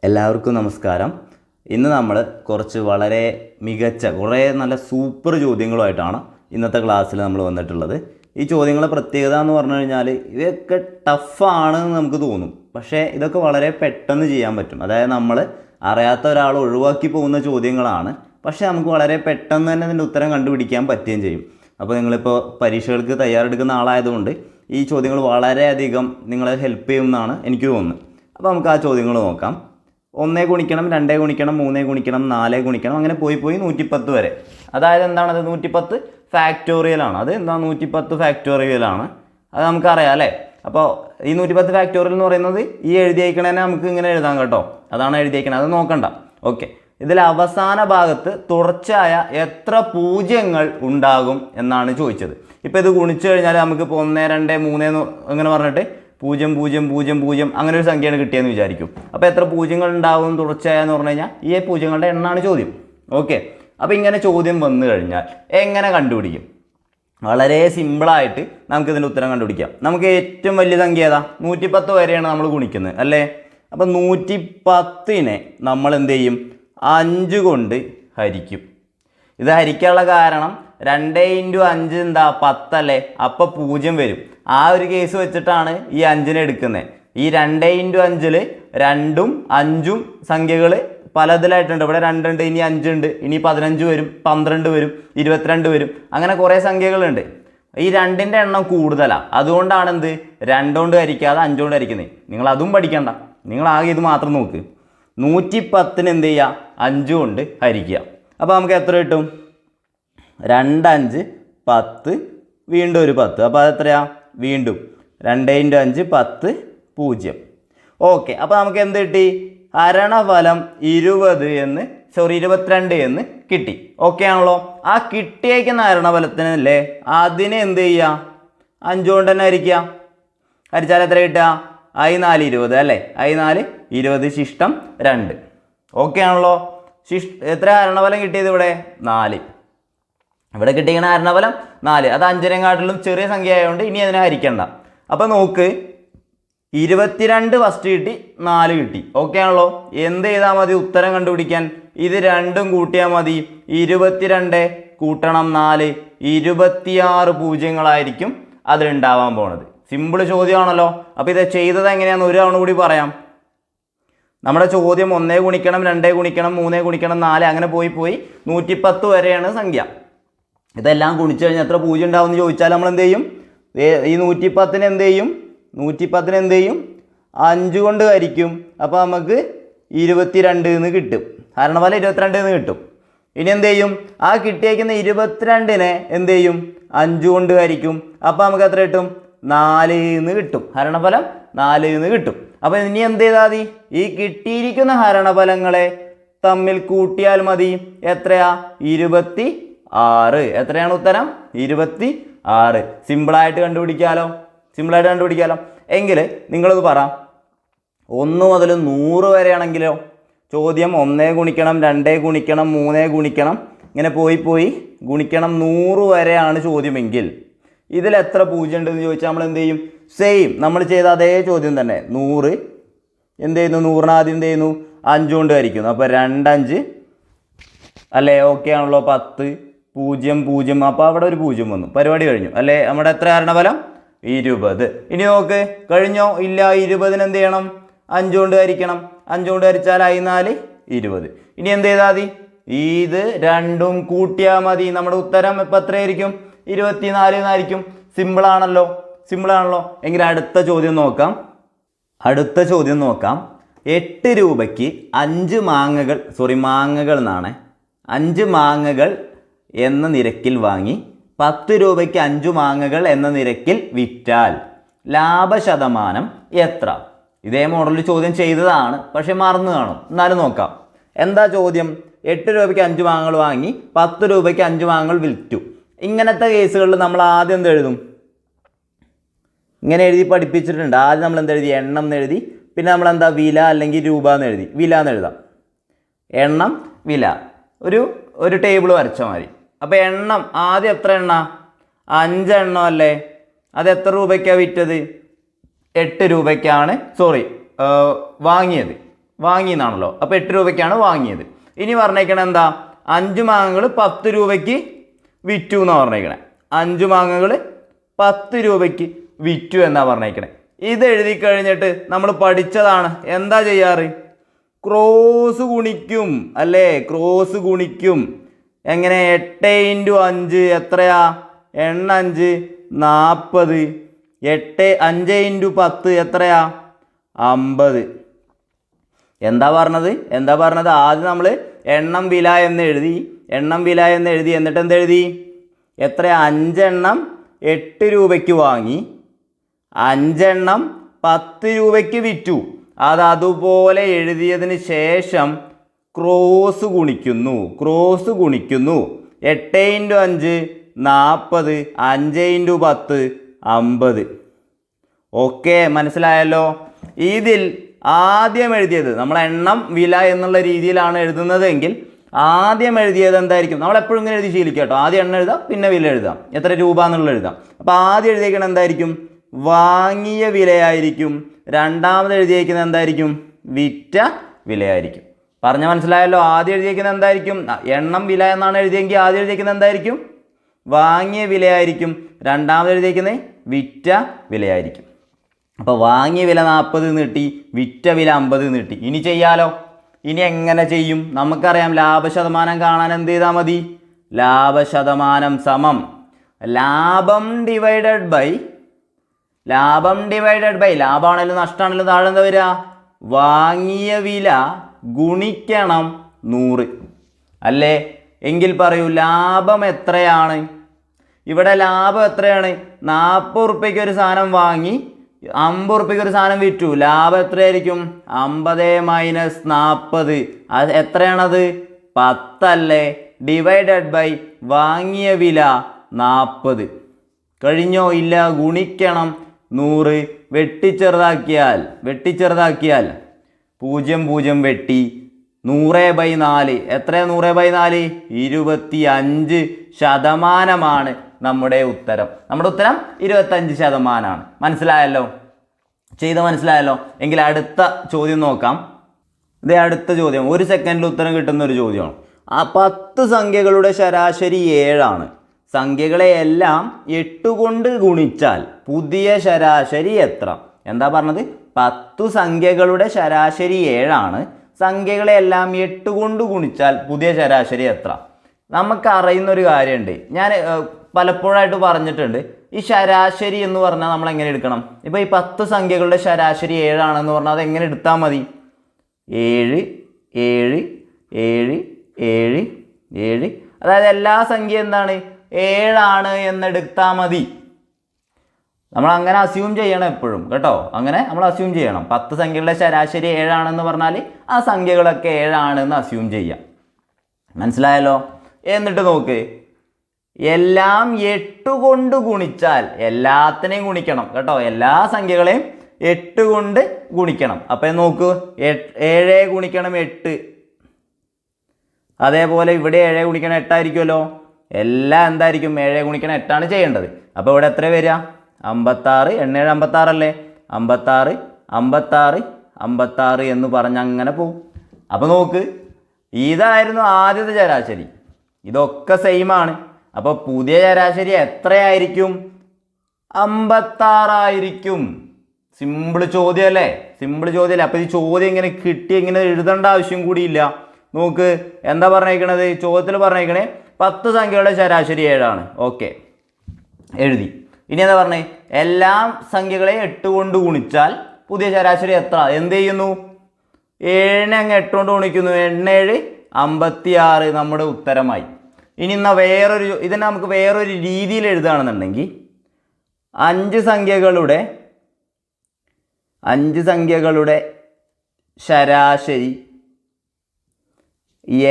എല്ലാവർക്കും നമസ്കാരം. ഇന്ന് നമ്മൾ കുറച്ച് വളരെ മികച്ച കുറേ നല്ല സൂപ്പർ ചോദ്യങ്ങളുമായിട്ടാണ് ഇന്നത്തെ ക്ലാസ്സിൽ നമ്മൾ വന്നിട്ടുള്ളത്. ഈ ചോദ്യങ്ങളെ പ്രത്യേകത എന്ന് പറഞ്ഞു കഴിഞ്ഞാൽ ഇവയൊക്കെ ടഫാണെന്ന് നമുക്ക് തോന്നും, പക്ഷേ ഇതൊക്കെ വളരെ പെട്ടെന്ന് ചെയ്യാൻ പറ്റും. അതായത് നമ്മൾ അറിയാത്ത ഒരാൾ ഒഴിവാക്കി പോകുന്ന ചോദ്യങ്ങളാണ്, പക്ഷേ നമുക്ക് വളരെ പെട്ടെന്ന് തന്നെ ഇതിൻ്റെ ഉത്തരം കണ്ടുപിടിക്കാൻ പറ്റുകയും ചെയ്യും. അപ്പോൾ നിങ്ങളിപ്പോൾ പരീക്ഷകൾക്ക് തയ്യാറെടുക്കുന്ന ആളായതുകൊണ്ട് ഈ ചോദ്യങ്ങൾ വളരെയധികം നിങ്ങളെ ഹെൽപ്പ് ചെയ്യുമെന്നാണ് എനിക്ക് തോന്നുന്നത്. അപ്പോൾ നമുക്ക് ആ ചോദ്യങ്ങൾ നോക്കാം. 1 ഗുണിക്കണം 2 ഗുണിക്കണം 3 ഗുണിക്കണം 4 ഗുണിക്കണം അങ്ങനെ പോയി 110 വരെ. അതായത് എന്താണത്? 110 ഫാക്ടോറിയലാണ്. അത് എന്താ? 110 ഫാക്ടോറിയലാണ്. അത് നമുക്കറിയാം അല്ലേ? അപ്പോൾ ഈ 110 ഫാക്ടോറിയൽ എന്ന് പറയുന്നത് ഈ എഴുതിയേക്കണേ നമുക്ക് ഇങ്ങനെ എഴുതാം കേട്ടോ. അതാണ് എഴുതിയേക്കണത്, അത് നോക്കണ്ട. ഓക്കെ, ഇതിൽ അവസാന ഭാഗത്ത് തുടർച്ചയായ എത്ര പൂജ്യങ്ങൾ ഉണ്ടാകും എന്നാണ് ചോദിച്ചത്. ഇപ്പോൾ ഇത് ഗുണിച്ചു കഴിഞ്ഞാൽ നമുക്കിപ്പോൾ 1 2 3 അങ്ങനെ പറഞ്ഞിട്ട് 0 0 0 0 അങ്ങനെ ഒരു സംഖ്യയാണ് കിട്ടിയെന്ന് വിചാരിക്കും. അപ്പോൾ എത്ര പൂജ്യങ്ങൾ ഉണ്ടാവും തുടർച്ചയായെന്ന് പറഞ്ഞു കഴിഞ്ഞാൽ ഈ പൂജ്യങ്ങളുടെ എണ്ണമാണ് ചോദ്യം. ഓക്കെ, അപ്പോൾ ഇങ്ങനെ ചോദ്യം വന്നു കഴിഞ്ഞാൽ എങ്ങനെ കണ്ടുപിടിക്കും? വളരെ സിമ്പിളായിട്ട് നമുക്കിതിൻ്റെ ഉത്തരം കണ്ടുപിടിക്കാം. നമുക്ക് ഏറ്റവും വലിയ സംഖ്യ ഏതാ? 110 വരെയാണ് നമ്മൾ ഗുണിക്കുന്നത് അല്ലേ? അപ്പോൾ 110നെ നമ്മൾ എന്ത് ചെയ്യും? 5 കൊണ്ട് ഹരിക്കും. ഇത് ഹരിക്കാനുള്ള കാരണം 2 × 5 എന്താ? 10 അല്ലേ? അപ്പോൾ 0 വരും. ആ ഒരു കേസ് വെച്ചിട്ടാണ് ഈ 5നെ എടുക്കുന്നത്. ഈ 2 × 5ൽ 2ഉം 5ഉം സംഖ്യകൾ പലതിലായിട്ടുണ്ട്. ഇവിടെ 2 ഉണ്ട്, ഇനി 5 ഉണ്ട്, ഇനി 15 വരും, 12 വരും, 22 വരും, അങ്ങനെ കുറേ സംഖ്യകളുണ്ട്. ഈ 2ൻ്റെ എണ്ണം കൂടുതലാണ്. അതുകൊണ്ടാണ് എന്ത് 2 കൊണ്ട് ഹരിക്കാതെ 5 കൊണ്ട് ഹരിക്കുന്നത്. നിങ്ങൾ അതും പഠിക്കണ്ട, നിങ്ങൾ ആകെ ഇത് മാത്രം നോക്ക്. 110ന് എന്ത് ചെയ്യുക? 5 കൊണ്ട് ഹരിക്കുക. അപ്പോൾ നമുക്ക് എത്ര കിട്ടും? 2 5 10, വീണ്ടും ഒരു 10. അപ്പോൾ അതെത്രയാ? വീണ്ടും 2 × 5 10 0. ഓക്കെ, അപ്പോൾ നമുക്ക് എന്ത് കിട്ടി? ഹരണഫലം 22 എന്ന് കിട്ടി. ഓക്കെ ആണല്ലോ? ആ കിട്ടിയേക്കുന്ന ഹരണഫലത്തിനല്ലേ അതിനെ എന്ത് ചെയ്യുക? 5 കൊണ്ട് തന്നെ ഹരിക്കുക. ഹരിച്ചാൽ എത്ര കിട്ടുക? I4 20 അല്ലേ? I4 20 ശിഷ്ടം 2. ഓക്കെ ആണല്ലോ? എത്ര ഹരണഫലം കിട്ടിയത് ഇവിടെ? 4. ഇവിടെ കിട്ടിയിരിക്കുന്ന ഹരണഫലം 4. അത് 5നെക്കാട്ടിലും ചെറിയ സംഖ്യ ആയതുകൊണ്ട് ഇനി അതിനെ ഹരിക്കണ്ട. അപ്പോൾ നോക്ക്, 22 ഫസ്റ്റ് കിട്ടി, 4 കിട്ടി. ഓക്കെ ആണല്ലോ? എന്ത് ചെയ്താൽ മതി ഉത്തരം കണ്ടുപിടിക്കാൻ? ഇത് രണ്ടും കൂട്ടിയാൽ മതി. 22 കൂട്ടണം 4, 26 പൂജ്യങ്ങളായിരിക്കും അതിലുണ്ടാവാൻ പോണത്. സിമ്പിൾ ചോദ്യമാണല്ലോ. അപ്പോൾ ഇത് ചെയ്തത് എങ്ങനെയാണെന്ന് ഒരു തവണ കൂടി പറയാം. നമ്മുടെ ചോദ്യം 1 ഗുണിക്കണം 2 ഗുണിക്കണം 3 ഗുണിക്കണം 4 അങ്ങനെ പോയി 110 വരെയാണ് സംഖ്യ. ഇതെല്ലാം ഗുണിച്ചു കഴിഞ്ഞാൽ എത്ര പൂജ്യം ഉണ്ടാവും എന്ന് ചോദിച്ചാൽ നമ്മൾ എന്ത് ചെയ്യും? ഈ 110ന് എന്ത് ചെയ്യും? 5 കൊണ്ട് ഹരിക്കും. അപ്പോൾ നമുക്ക് 22 എന്ന് കിട്ടും. ഹരണഫലം 22 എന്ന് കിട്ടും. ഇനി എന്ത് ചെയ്യും? ആ കിട്ടിയേക്കുന്ന 22നെ എന്ത് ചെയ്യും? 5 കൊണ്ട് ഹരിക്കും. അപ്പോൾ നമുക്ക് എത്ര കിട്ടും? 4 എന്ന് കിട്ടും. ഹരണഫലം 4 എന്ന് കിട്ടും. അപ്പോൾ ഇനി എന്ത് ചെയ്താൽ മതി? ഈ കിട്ടിയിരിക്കുന്ന ഹരണഫലങ്ങളെ തമ്മിൽ കൂട്ടിയാൽ മതി. എത്രയാ? 26. എത്രയാണ് ഉത്തരം? 26. സിമ്പിളായിട്ട് കണ്ടുപിടിക്കാലോ. എങ്കിൽ നിങ്ങളത് പറ, 1 മുതൽ 100 വരെയാണെങ്കിലോ? ചോദ്യം 1 ഗുണിക്കണം 2 ഗുണിക്കണം 3 ഗുണിക്കണം ഇങ്ങനെ പോയി ഗുണിക്കണം 100 വരെയാണ് ചോദ്യമെങ്കിൽ ഇതിൽ എത്ര പൂജ്യം ഉണ്ടെന്ന് ചോദിച്ചാൽ നമ്മൾ എന്ത് ചെയ്യും? സെയിം നമ്മൾ ചെയ്ത അതേ ചോദ്യം തന്നെ. 100 എന്ത് ചെയ്യുന്നു? 100ന് ആദ്യം എന്ത് ചെയ്യുന്നു? 5 കൊണ്ട് ഹരിക്കുന്നു. അപ്പോൾ 2 5 അല്ലേ? ഓക്കെ ആണല്ലോ? 10 0 0. അപ്പോൾ അവിടെ ഒരു 0 വന്നു. പരിപാടി കഴിഞ്ഞു അല്ലേ? നമ്മുടെ എത്ര ഹരണഫലം? 20. ഇനി നോക്ക്, കഴിഞ്ഞോ? ഇല്ല. 20ന് എന്ത് ചെയ്യണം? 5 കൊണ്ട് ഹരിക്കണം. 5 കൊണ്ട് ഹരിച്ചാൽ I4 20. ഇനി എന്ത് ചെയ്താൽ മതി? ഇത് രണ്ടും കൂട്ടിയാൽ മതി. നമ്മുടെ ഉത്തരം ഇപ്പം എത്രയായിരിക്കും? 24 എന്നായിരിക്കും. സിമ്പിളാണല്ലോ. എങ്കിൽ അടുത്ത ചോദ്യം നോക്കാം. 8 രൂപയ്ക്ക് 5 മാങ്ങകൾ എന്നാണ്. 5 മാങ്ങകൾ എന്ന നിരക്കിൽ വാങ്ങി 10 രൂപയ്ക്ക് 5 മാങ്ങകൾ എന്ന നിരക്കിൽ വിറ്റാൽ ലാഭശതമാനം എത്ര? ഇതേ മോഡലിൽ ചോദ്യം ചെയ്തതാണ്, പക്ഷെ മറന്നു കാണും. എന്നാലും നോക്കാം. എന്താ ചോദ്യം? 8 രൂപയ്ക്ക് 5 മാങ്ങകൾ വാങ്ങി 10 രൂപയ്ക്ക് 5 മാങ്ങകൾ വിറ്റു. ഇങ്ങനത്തെ കേസുകളിൽ നമ്മൾ ആദ്യം എന്ത് എഴുതും? ഇങ്ങനെ എഴുതി പഠിപ്പിച്ചിട്ടുണ്ട്. ആദ്യം നമ്മൾ എന്തെഴുതി? എണ്ണം എന്ന് എഴുതി. പിന്നെ നമ്മൾ എന്താ? വില അല്ലെങ്കിൽ രൂപ എന്ന് എഴുതി. വില എന്ന് എഴുതാം. എണ്ണം വില ഒരു ടേബിൾ വരച്ചാൽ മതി. അപ്പോൾ എണ്ണം ആദ്യം എത്ര എണ്ണ? 5 എണ്ണം അല്ലേ? അത് എത്ര രൂപയ്ക്കാണ് വിറ്റത്? 8 രൂപയ്ക്കാണ് വാങ്ങിയത്. വാങ്ങി എന്നാണല്ലോ. അപ്പോൾ 8 രൂപയ്ക്കാണ് വാങ്ങിയത്. ഇനി പറഞ്ഞേക്കണേ എന്താ, 5 മാങ്ങകൾ 10 രൂപയ്ക്ക് വിറ്റു എന്നാണ് പറഞ്ഞേക്കണേ. 5 മാങ്ങകൾ 10 രൂപയ്ക്ക് വിറ്റു എന്നാണ് പറഞ്ഞേക്കണേ. ഇത് എഴുതി കഴിഞ്ഞിട്ട് നമ്മൾ പഠിച്ചതാണ്, എന്താ ചെയ്യാറ്, ക്രോസ് ഗുണിക്കും അല്ലേ, ക്രോസ് ഗുണിക്കും. എങ്ങനെ, 8 × 5 എത്രയാ, 5 40, 5 × 10 എത്രയാ, 50. എന്താ പറഞ്ഞത് ആദ്യം നമ്മൾ എണ്ണം വില എന്ന് എഴുതി, എന്നിട്ട് എന്തെഴുതി, എത്രയാ, 5 എണ്ണം 8 രൂപയ്ക്ക് വാങ്ങി, 5 എണ്ണം 10 രൂപയ്ക്ക് വിറ്റു. അതുപോലെ എഴുതിയതിന് ശേഷം ക്രോസ് ഗുണിക്കുന്നു. 8 × 5 40, 5 × 10 50. ഓക്കെ, മനസ്സിലായല്ലോ. ഇതിൽ ആദ്യം എഴുതിയത് നമ്മൾ എണ്ണം വില എന്നുള്ള രീതിയിലാണ് എഴുതുന്നതെങ്കിൽ ആദ്യം എഴുതിയത് എന്തായിരിക്കും, നമ്മൾ എപ്പോഴും ഇങ്ങനെ എഴുതി ശീലിക്കുക കേട്ടോ. ആദ്യം എണ്ണം എഴുതാം, പിന്നെ വില എഴുതാം, എത്ര രൂപ എന്നുള്ളത് എഴുതാം. അപ്പോൾ ആദ്യം എഴുതിയേക്കുന്നത് എന്തായിരിക്കും, വാങ്ങിയ വിലയായിരിക്കും. രണ്ടാമത് എഴുതിയേക്കുന്നത് എന്തായിരിക്കും, വിറ്റ വിലയായിരിക്കും. പറഞ്ഞ മനസ്സിലായല്ലോ. ആദ്യം എഴുതിയേക്കുന്നത് എന്തായിരിക്കും, എണ്ണം വില എന്നാണ് എഴുതിയെങ്കിൽ ആദ്യം എഴുതിയേക്കുന്നത് എന്തായിരിക്കും, വാങ്ങിയ വിലയായിരിക്കും. രണ്ടാമത് എഴുതിയേക്കുന്നത് വിറ്റ വിലയായിരിക്കും. അപ്പോൾ വാങ്ങിയ വില 40 നീട്ടി, വിറ്റ വില 50 നീട്ടി. ഇനി ചെയ്യാലോ. ഇനി എങ്ങനെ ചെയ്യും, നമുക്കറിയാം ലാഭശതമാനം കാണാൻ എന്ത് ചെയ്താൽ മതി, ലാഭശതമാനം സമം ലാഭം ഡിവൈഡഡ് ബൈ ലാഭമാണെങ്കിലും നഷ്ടമാണെങ്കിലും താഴെ എന്താ വരിക, വാങ്ങിയ വില ഗുണിക്കണം 100 അല്ലേ. എങ്കിൽ പറയൂ ലാഭം എത്രയാണ്. ഇവിടെ ലാഭം എത്രയാണ്, 40 ഉറുപ്പ്യക്ക് ഒരു സാധനം വാങ്ങി 50 ഉറുപ്പ്യക്ക് ഒരു സാധനം വിറ്റു. ലാഭം എത്രയായിരിക്കും, 50 - 40. അത് എത്രയാണത്, 10 അല്ലേ. ഡിവൈഡഡ് ബൈ വാങ്ങിയ വില 40. കഴിഞ്ഞോ, ഇല്ല, ഗുണിക്കണം 100. വെട്ടിച്ചെറുതാക്കിയാൽ 0 വെട്ടി 100/4. എത്രയാണ് 100/4, 25% നമ്മുടെ ഉത്തരം. 25%. മനസ്സിലായല്ലോ, മനസ്സിലായല്ലോ. എങ്കിൽ അടുത്ത ചോദ്യം നോക്കാം. ഇതേ അടുത്ത ചോദ്യം 1 സെക്കൻഡിൽ ഉത്തരം കിട്ടുന്ന ഒരു ചോദ്യമാണ്. 10 സംഖ്യകളുടെ ശരാശരി 7 ആണ്. സംഖ്യകളെ എല്ലാം 8 കൊണ്ട് ഗുണിച്ചാൽ പുതിയ ശരാശരി എത്ര. എന്താ പറഞ്ഞത്, 10 സംഖ്യകളുടെ ശരാശരി 7 ആണ്. സംഖ്യകളെ എല്ലാം 8 കൊണ്ട് ഗുണിച്ചാൽ പുതിയ ശരാശരി എത്ര. നമുക്കറിയുന്നൊരു കാര്യമുണ്ട്, ഞാൻ പലപ്പോഴായിട്ട് പറഞ്ഞിട്ടുണ്ട്. ഈ ശരാശരി എന്ന് പറഞ്ഞാൽ നമ്മൾ എങ്ങനെ എടുക്കണം, ഇപ്പോൾ ഈ 10 സംഖ്യകളുടെ ശരാശരി 7 ആണെന്ന് പറഞ്ഞാൽ അത് എങ്ങനെ എടുത്താൽ മതി, 7 7 7 7 7, അതായത് എല്ലാ സംഖ്യ എന്താണ് 7 ആണ് എന്നെടുത്താൽ മതി. നമ്മൾ അങ്ങനെ അസ്യൂം ചെയ്യണം എപ്പോഴും കേട്ടോ. അങ്ങനെ നമ്മൾ അസ്യൂം ചെയ്യണം. 10 സംഖ്യകളുടെ ശരാശരി 7 ആണെന്ന് പറഞ്ഞാൽ ആ സംഖ്യകളൊക്കെ 7 ആണെന്ന് അസ്യൂം ചെയ്യാം. മനസ്സിലായല്ലോ. എന്നിട്ട് നോക്ക്, എല്ലാം 8 കൊണ്ട് ഗുണിച്ചാൽ, എല്ലാത്തിനെയും ഗുണിക്കണം കേട്ടോ, എല്ലാ സംഖ്യകളെയും 8 കൊണ്ട് ഗുണിക്കണം. അപ്പം നോക്ക്, 7 ഗുണിക്കണം 8. അതേപോലെ ഇവിടെ 7 ഗുണിക്കണം 8 ആയിരിക്കുമല്ലോ. എല്ലാം എന്തായിരിക്കും, 7 ഗുണിക്കണം 8 ആണ് ചെയ്യേണ്ടത്. അപ്പോൾ ഇവിടെ എത്ര വരിക, 56. 8 56 അല്ലേ, 56 56 56 എന്ന് പറഞ്ഞ് അങ്ങനെ പോകും. അപ്പോൾ നോക്ക്, ഇതായിരുന്നു ആദ്യത്തെ ശരാശരി, ഇതൊക്കെ സെയിം ആണ്. അപ്പോൾ പുതിയ ശരാശരി എത്രയായിരിക്കും, 56 ആയിരിക്കും. സിമ്പിൾ ചോദ്യമല്ലേ. അപ്പോൾ ഈ ചോദ്യം ഇങ്ങനെ കിട്ടി ഇങ്ങനെ എഴുതേണ്ട ആവശ്യം കൂടിയില്ല. നോക്ക് എന്താ പറഞ്ഞേക്കണത്, ചോദ്യത്തിൽ പറഞ്ഞേക്കണേ 10 സംഖ്യകളുടെ ശരാശരി 7 ആണ്. ഓക്കെ, എഴുതി. ഇനി എന്താ പറഞ്ഞേ, എല്ലാ സംഖ്യകളെ 8 കൊണ്ട് ഗുണിച്ചാൽ പുതിയ ശരാശരി എത്ര. എന്ത് ചെയ്യുന്നു, 7 അങ്ങ് 8 കൊണ്ട് ഗുണിക്കുന്നു. 8 56 നമ്മുടെ ഉത്തരമായി. ഇനി എന്നാൽ ഇതിനെ നമുക്ക് വേറൊരു രീതിയിൽ എഴുതുകയാണെന്നുണ്ടെങ്കിൽ 5 സംഖ്യകളുടെ ശരാശരി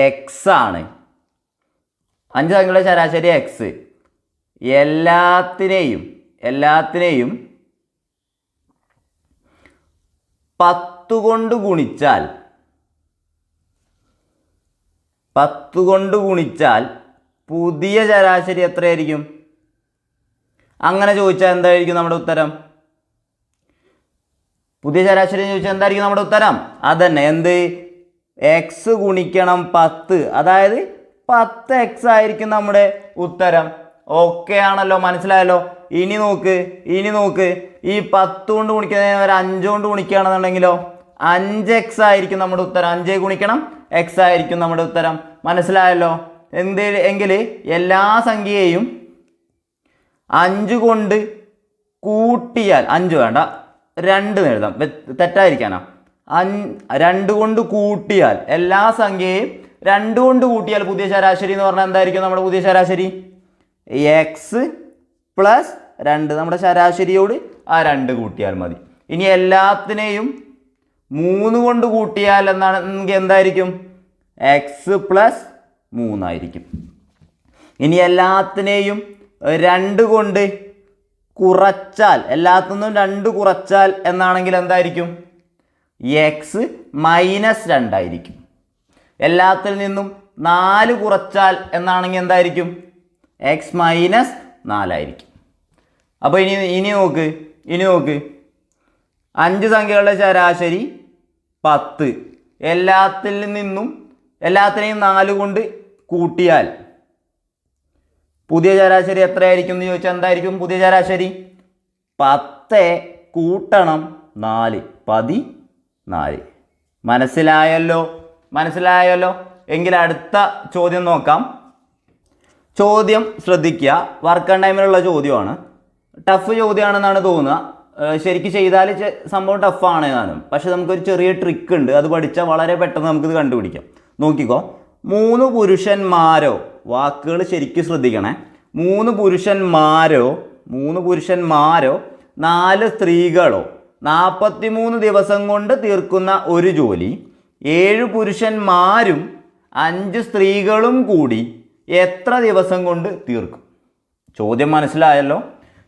എക്സ് ആണ്. 5 സംഖ്യകളുടെ ശരാശരി എക്സ്. എല്ലാത്തിനെയും 10 കൊണ്ട് ഗുണിച്ചാൽ പുതിയ ശരാശരി എത്രയായിരിക്കും. അങ്ങനെ ചോദിച്ചാൽ എന്തായിരിക്കും നമ്മുടെ ഉത്തരം, പുതിയ ശരാശരി എന്ന് ചോദിച്ചാൽ എന്തായിരിക്കും നമ്മുടെ ഉത്തരം? അതന്നെ, എന്ത്? എക്സ് ഗുണിക്കണം 10, അതായത് 10x ആയിരിക്കും നമ്മുടെ ഉത്തരം. ഓക്കെ ആണല്ലോ, മനസ്സിലായല്ലോ? ഇനി നോക്ക് ഈ 10 കൊണ്ട് ഗുണിക്കുന്നതിന് ഒരു 5 കൊണ്ട് ഗുണിക്കുകയാണെന്നുണ്ടെങ്കിലോ 5x ആയിരിക്കും നമ്മുടെ ഉത്തരം. 5 ഗുണിക്കണം x ആയിരിക്കും നമ്മുടെ ഉത്തരം. മനസ്സിലായല്ലോ? എങ്കിൽ എല്ലാ സംഖ്യയെയും 5 കൊണ്ട് കൂട്ടിയാൽ, 5 വേണ്ട 2 എഴുതാം, തെറ്റായിരിക്കാനാ. 2 കൊണ്ട് കൂട്ടിയാൽ, എല്ലാ സംഖ്യയും 2 കൊണ്ട് കൂട്ടിയാൽ പുതിയ ശരാശരി എന്ന് പറഞ്ഞാൽ എന്തായിരിക്കും നമ്മുടെ പുതിയ ശരാശരി? X plus 2. നമ്മുടെ ശരാശരിയോട് ആ 2 കൂട്ടിയാൽ മതി. ഇനി എല്ലാത്തിനെയും 3 കൊണ്ട് കൂട്ടിയാൽ എന്തായിരിക്കും? എക്സ് പ്ലസ് 3 ആയിരിക്കും. ഇനി എല്ലാത്തിനെയും 2 കൊണ്ട് കുറച്ചാൽ, എല്ലാത്തിനും 2 കുറച്ചാൽ എന്നാണെങ്കിൽ എന്തായിരിക്കും? എക്സ് മൈനസ് 2 ആയിരിക്കും. എല്ലാത്തിൽ നിന്നും 4 കുറച്ചാൽ എന്നാണെങ്കിൽ എന്തായിരിക്കും? എക്സ് മൈനസ് 4 ആയിരിക്കും. അപ്പോൾ ഇനി നോക്ക് 5 സംഖ്യകളുടെ ശരാശരി 10. എല്ലാത്തിനെയും 4 കൊണ്ട് കൂട്ടിയാൽ പുതിയ ശരാശരി എത്രയായിരിക്കും എന്ന് ചോദിച്ചാൽ എന്തായിരിക്കും പുതിയ ശരാശരി? 10 കൂട്ടണം 4, 14. മനസ്സിലായല്ലോ? എങ്കിൽ അടുത്ത ചോദ്യം നോക്കാം. ചോദ്യം ശ്രദ്ധിക്കുക, വർക്ക് ഓൺ ടൈമിലുള്ള ചോദ്യമാണ്. ടഫ് ചോദ്യമാണെന്നാണ് തോന്നുക. ശരിക്കും ചെയ്താൽ സംഭവം ടഫാണ് താനും. പക്ഷെ നമുക്കൊരു ചെറിയ ട്രിക്ക് ഉണ്ട്, അത് പഠിച്ചാൽ വളരെ പെട്ടെന്ന് നമുക്കിത് കണ്ടുപിടിക്കാം. നോക്കിക്കോ, 3 പുരുഷന്മാരോ, വാക്കുകൾ ശരിക്കും ശ്രദ്ധിക്കണേ. 3 പുരുഷന്മാരോ 4 സ്ത്രീകളോ 43 ദിവസം കൊണ്ട് തീർക്കുന്ന ഒരു ജോലി 7 പുരുഷന്മാരും 5 സ്ത്രീകളും കൂടി എത്ര ദിവസം കൊണ്ട് തീർക്കും? ചോദ്യം മനസ്സിലായല്ലോ?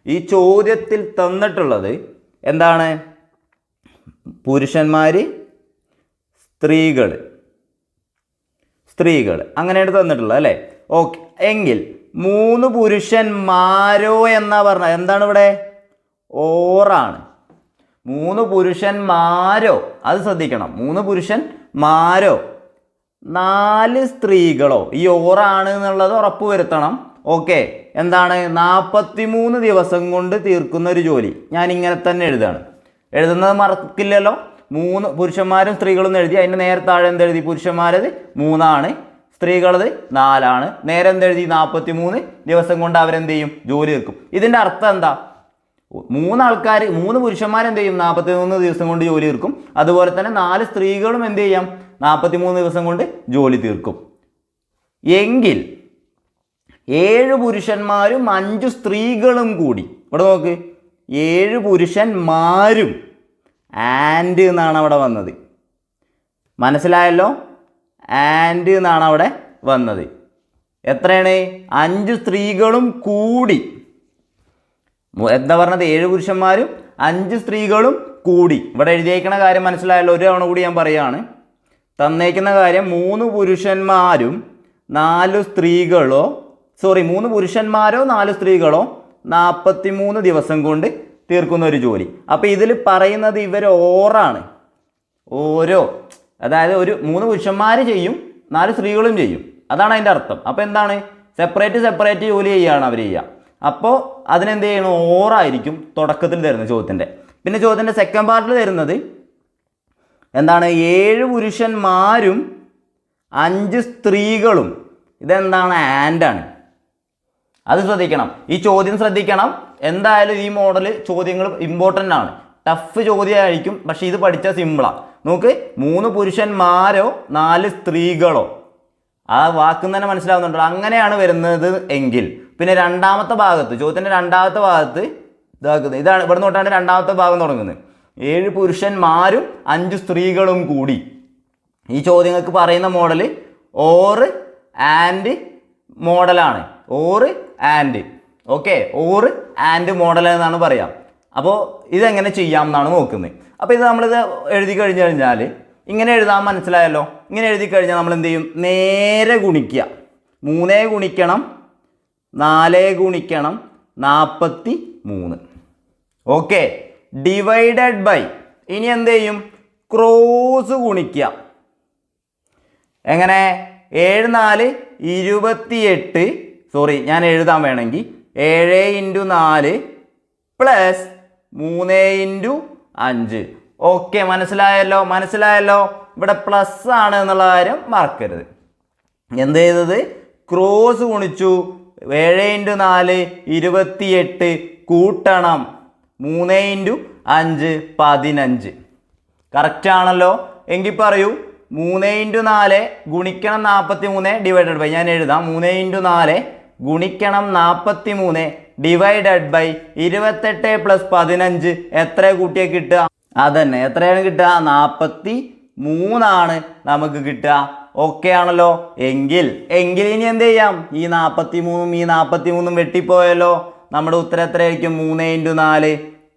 ഈ ചോദ്യത്തിൽ തന്നിട്ടുള്ളത് എന്താണ്? പുരുഷന്മാർ, സ്ത്രീകൾ അങ്ങനെയാണ് തന്നിട്ടുള്ളത് അല്ലേ? ഓക്കെ, എങ്കിൽ 3 പുരുഷന്മാരോ എന്നാ പറഞ്ഞത്. എന്താണ് ഇവിടെ? ഓറാണ്. 3 പുരുഷന്മാരോ, അത് ശ്രദ്ധിക്കണം. 3 പുരുഷന്മാരോ 4 സ്ത്രീകളോ, ഈ ഓറാണ് എന്നുള്ളത് ഉറപ്പ് വരുത്തണം. ഓക്കെ, എന്താണ്? 43 ദിവസം കൊണ്ട് തീർക്കുന്ന ഒരു ജോലി. ഞാൻ ഇങ്ങനെ തന്നെ എഴുതുന്നത് മറക്കില്ലല്ലോ. 3 പുരുഷന്മാരും സ്ത്രീകളും എഴുതി, അതിൻ്റെ നേരെ താഴെ എന്തെഴുതി? പുരുഷന്മാരത് 3 ആണ്, സ്ത്രീകളത് 4 ആണ്. നേരെ എന്തെഴുതി? 43 ദിവസം കൊണ്ട് അവരെന്ത് ചെയ്യും? ജോലി തീർക്കും. ഇതിൻ്റെ അർത്ഥം എന്താ? 3 പുരുഷന്മാരെന്ത് ചെയ്യും? 43 ദിവസം കൊണ്ട് ജോലി തീർക്കും. അതുപോലെ തന്നെ 4 സ്ത്രീകളും എന്ത് ചെയ്യാം? 43 ദിവസം കൊണ്ട് ജോലി തീർക്കും. എങ്കിൽ 7 പുരുഷന്മാരും 5 സ്ത്രീകളും കൂടി, ഇവിടെ നോക്ക്, 7 പുരുഷന്മാരും ആൻഡ് എന്നാണ് അവിടെ വന്നത്. മനസ്സിലായല്ലോ? ആൻഡ് എന്നാണ് അവിടെ വന്നത്. എത്രയാണ്? 5 സ്ത്രീകളും കൂടി. എന്താ പറഞ്ഞത്? 7 പുരുഷന്മാരും 5 സ്ത്രീകളും കൂടി. ഇവിടെ എഴുതിയേക്കുന്ന കാര്യം മനസ്സിലായല്ലോ? ഒരു തവണ കൂടി ഞാൻ പറയുകയാണ്. തന്നേക്കുന്ന കാര്യം 3 പുരുഷന്മാരും 4 സ്ത്രീകളോ 3 പുരുഷന്മാരോ 4 സ്ത്രീകളോ 43 ദിവസം കൊണ്ട് തീർക്കുന്ന ഒരു ജോലി. അപ്പോൾ ഇതിൽ പറയുന്നത് ഇവർ ഓറാണ്. അതായത് 3 പുരുഷന്മാർ ചെയ്യും, 4 സ്ത്രീകളും ചെയ്യും, അതാണ് അതിൻ്റെ അർത്ഥം. അപ്പോൾ എന്താണ്? സെപ്പറേറ്റ് ജോലി ചെയ്യുകയാണ് അവർ ചെയ്യുക. അപ്പോൾ അതിനെന്ത് ചെയ്യണം? ഓറായിരിക്കും തുടക്കത്തിൽ തരുന്നത് ചോദ്യത്തിൻ്റെ. പിന്നെ ചോദ്യത്തിൻ്റെ സെക്കൻഡ് പാർട്ടിൽ തരുന്നത് എന്താണ്? 7 പുരുഷന്മാരും 5 സ്ത്രീകളും. ഇതെന്താണ്? ആൻഡാണ്. അത് ശ്രദ്ധിക്കണം. ഈ ചോദ്യം ശ്രദ്ധിക്കണം. എന്തായാലും ഈ മോഡൽ ചോദ്യങ്ങൾ ഇമ്പോർട്ടൻ്റ് ആണ്. ടഫ് ചോദ്യമായിരിക്കും, പക്ഷേ ഇത് പഠിച്ചാൽ സിമ്പിളാണ്. നോക്ക്, 3 പുരുഷന്മാരോ 4 സ്ത്രീകളോ, ആ വാക്ക് തന്നെ മനസ്സിലാവുന്നുണ്ടല്ലോ. അങ്ങനെയാണ് വരുന്നത് എങ്കിൽ പിന്നെ രണ്ടാമത്തെ ഭാഗത്ത്, ചോദ്യത്തിൻ്റെ രണ്ടാമത്തെ ഭാഗത്ത് ഇതാണ്, ഇവിടെ നോട്ടാണ് രണ്ടാമത്തെ ഭാഗം തുടങ്ങുന്നത്. 7 പുരുഷന്മാരും 5 സ്ത്രീകളും കൂടി. ഈ ചോദ്യങ്ങൾക്ക് പറയുന്ന മോഡൽ ഓർ ആൻഡ് മോഡലാണ്. ഓർ ആൻഡ് മോഡൽ എന്നാണ് പറയാം. അപ്പോൾ ഇതെങ്ങനെ ചെയ്യാം എന്നാണ് നോക്കുന്നത്. അപ്പോൾ ഇത് നമ്മളിത് എഴുതി കഴിഞ്ഞാൽ ഇങ്ങനെ എഴുതാൻ മനസ്സിലായല്ലോ. ഇങ്ങനെ എഴുതി കഴിഞ്ഞാൽ നമ്മൾ എന്ത് ചെയ്യും? നേരെ ഗുണിക്കുക. 3 ഗുണിക്കണം 4 ഗുണിക്കണം 43. ഓക്കെ, ഡിവൈഡഡ് ബൈ ഇനി എന്ത് ചെയ്യും? ക്രോസ് ഗുണിക്കുക. എങ്ങനെ? 7 4 28. സോറി, ഞാൻ എഴുതാൻ വേണമെങ്കിൽ 7 × 4 പ്ലസ് 3 × 5. ഓക്കെ, മനസ്സിലായല്ലോ. ഇവിടെ പ്ലസ് ആണ് എന്നുള്ള കാര്യം മറക്കരുത്. എന്ത് ചെയ്തത്? ക്രോസ് ഗുണിച്ചു. 7 × 4 28 കൂട്ടണം 3 × 5 15. കറക്റ്റ് ആണല്ലോ? എങ്കിൽ പറയൂ, 3 × 4 ഗുണിക്കണം 43 ഡിവൈഡഡ് ബൈ, ഞാൻ എഴുതാം, 3 × 4 ഗുണിക്കണം 43 ഡിവൈഡഡ് ബൈ 28 പ്ലസ് 15 എത്ര കൂട്ടിയാൽ കിട്ടുക? അതന്നെ, എത്രയാണ് കിട്ടുക? 43 നമുക്ക് കിട്ടുക. ഓക്കെ ആണല്ലോ? എങ്കിൽ ഇനി എന്ത് ചെയ്യാം? ഈ 43 വെട്ടിപ്പോയല്ലോ. നമ്മുടെ ഉത്തരം എത്രയായിരിക്കും? 3 × 4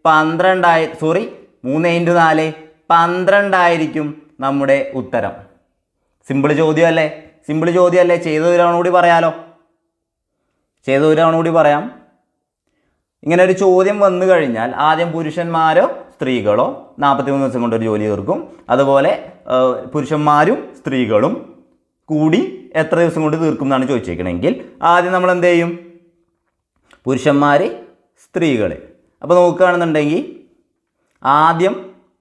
12. സോറി, 3 × 4 12 ആയിരിക്കും നമ്മുടെ ഉത്തരം. സിമ്പിൾ ചോദ്യമല്ലേ? ചെയ്തൊരാണുകൂടി പറയാം. ഇങ്ങനെ ഒരു ചോദ്യം വന്നു കഴിഞ്ഞാൽ ആദ്യം പുരുഷന്മാരോ സ്ത്രീകളോ 43 ദിവസം കൊണ്ട് ഒരു ജോലി തീർക്കും. അതുപോലെ പുരുഷന്മാരും സ്ത്രീകളും കൂടി എത്ര ദിവസം കൊണ്ട് തീർക്കും എന്നാണ് ചോദിച്ചേക്കണമെങ്കിൽ ആദ്യം നമ്മൾ എന്ത് ചെയ്യും? പുരുഷന്മാർ, സ്ത്രീകൾ. അപ്പോൾ നോക്കുകയാണെന്നുണ്ടെങ്കിൽ ആദ്യം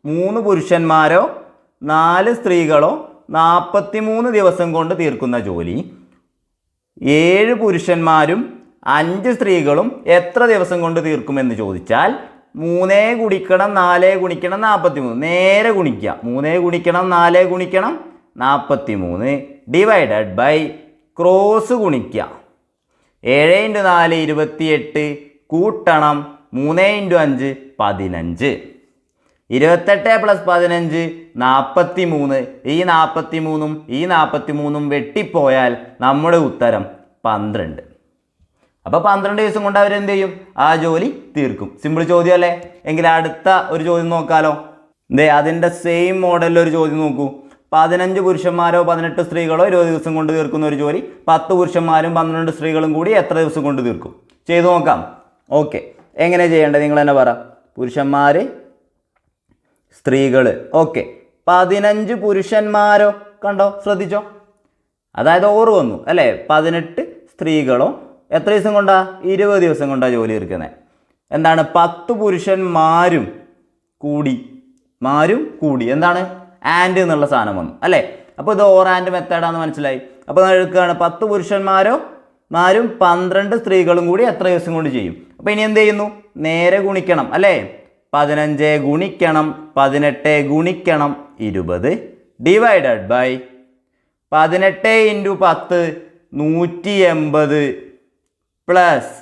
3 പുരുഷന്മാരോ 4 സ്ത്രീകളോ 43 ദിവസം കൊണ്ട് തീർക്കുന്ന ജോലി 7 പുരുഷന്മാരും 5 സ്ത്രീകളും എത്ര ദിവസം കൊണ്ട് തീർക്കുമെന്ന് ചോദിച്ചാൽ 3 ഗുണിക്കണം 4 ഗുണിക്കണം 43, നേരെ ഗുണിക്കുക. 3 ഗുണിക്കണം 4 ഗുണിക്കണം 43 ഡിവൈഡഡ് ബൈ ക്രോസ് ഗുണിക്കുക. 7 × 4 28 കൂട്ടണം 3 × 5 15. 28 പ്ലസ് 15 43. ഈ 43 വെട്ടിപ്പോയാൽ നമ്മുടെ ഉത്തരം 12. അപ്പോൾ 12 ദിവസം കൊണ്ട് അവരെന്ത് ചെയ്യും? ആ ജോലി തീർക്കും. സിമ്പിൾ ചോദ്യമല്ലേ? എങ്കിൽ അടുത്ത ഒരു ചോദ്യം നോക്കാലോ. അതിൻ്റെ സെയിം മോഡലിൽ ഒരു ചോദ്യം നോക്കൂ. 15 പുരുഷന്മാരോ 18 സ്ത്രീകളോ 20 ദിവസം കൊണ്ട് തീർക്കുന്ന ഒരു ജോലി 10 പുരുഷന്മാരും 12 സ്ത്രീകളും കൂടി എത്ര ദിവസം കൊണ്ട് തീർക്കും? ചെയ്തു നോക്കാം. ഓക്കെ, എങ്ങനെ ചെയ്യേണ്ടത് നിങ്ങൾ തന്നെ പറ. പുരുഷന്മാർ, സ്ത്രീകൾ. ഓക്കെ, 15 പുരുഷന്മാരോ? കണ്ടോ, ശ്രദ്ധിച്ചോ? അതായത് ഓറ് വന്നു അല്ലേ? 18 സ്ത്രീകളോ എത്ര ദിവസം കൊണ്ടാ? 20 ദിവസം കൊണ്ടാണ് ജോലി തീർക്കുന്നത്. എന്താണ്? 10 പുരുഷന്മാരും കൂടി എന്താണ്? ആൻഡ് എന്നുള്ള സാധനം വന്നു അല്ലേ? അപ്പോൾ ഇത് ഓർ ആൻഡ് മെത്തേഡാണെന്ന് മനസ്സിലായി. അപ്പോൾ എടുക്കുകയാണ് 10 പുരുഷന്മാരും 12 സ്ത്രീകളും കൂടി എത്ര ദിവസം കൊണ്ട് ചെയ്യും? അപ്പോൾ ഇനി എന്ത് ചെയ്യുന്നു? നേരെ ഗുണിക്കണം അല്ലേ? 15 ഗുണിക്കണം 18 ഗുണിക്കണം 20 ഡിവൈഡഡ് ബൈ 18 × 10 180 പ്ലസ്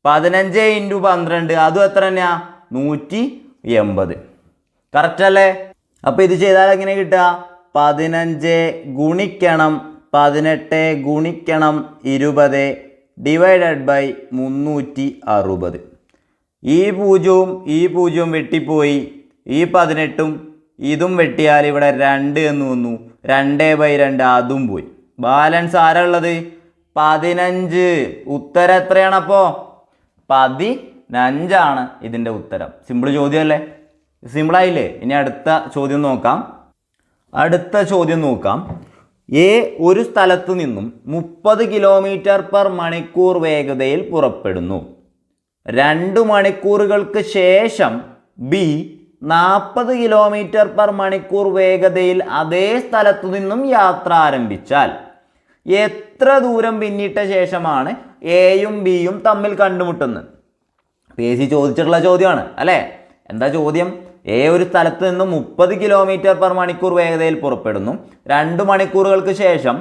15 × 12 അതും എത്ര തന്നെയാ? 180. കറക്റ്റ് അല്ലേ? അപ്പോൾ ഇത് ചെയ്താൽ എങ്ങനെ കിട്ടുക? 15 ഗുണിക്കണം 18 ഗുണിക്കണം 20 ഡിവൈഡഡ് ബൈ 360. ഈ പൂജ്യവും വെട്ടിപ്പോയി. ഈ 18ഉം ഇതും വെട്ടിയാൽ ഇവിടെ 2 എന്ന് വന്നു. 2/2 അതും പോയി. ബാലൻസ് ആരാ ഉള്ളത്? 15. ഉത്തരം എത്രയാണ്? അപ്പോൾ 15 ഇതിൻ്റെ ഉത്തരം. സിമ്പിൾ ചോദ്യമല്ലേ? സിമ്പിളായില്ലേ? ഇനി അടുത്ത ചോദ്യം നോക്കാം. ഒരു സ്ഥലത്ത് നിന്നും 30 km/മണിക്കൂർ വേഗതയിൽ പുറപ്പെടുന്നു. 2 മണിക്കൂറുകൾക്ക് ശേഷം ബി 40 km/മണിക്കൂർ വേഗതയിൽ അതേ സ്ഥലത്തു നിന്നും യാത്ര ആരംഭിച്ചാൽ എത്ര ദൂരം പിന്നിട്ട ശേഷമാണ് എയും ബിയും തമ്മിൽ കണ്ടുമുട്ടുന്നത്? PC ചോദിച്ചിട്ടുള്ള ചോദ്യമാണ് അല്ലേ? എന്താ ചോദ്യം? എ ഒരു സ്ഥലത്ത് നിന്നും 30 km/മണിക്കൂർ വേഗതയിൽ പുറപ്പെടുന്നു. 2 മണിക്കൂറുകൾക്ക് ശേഷം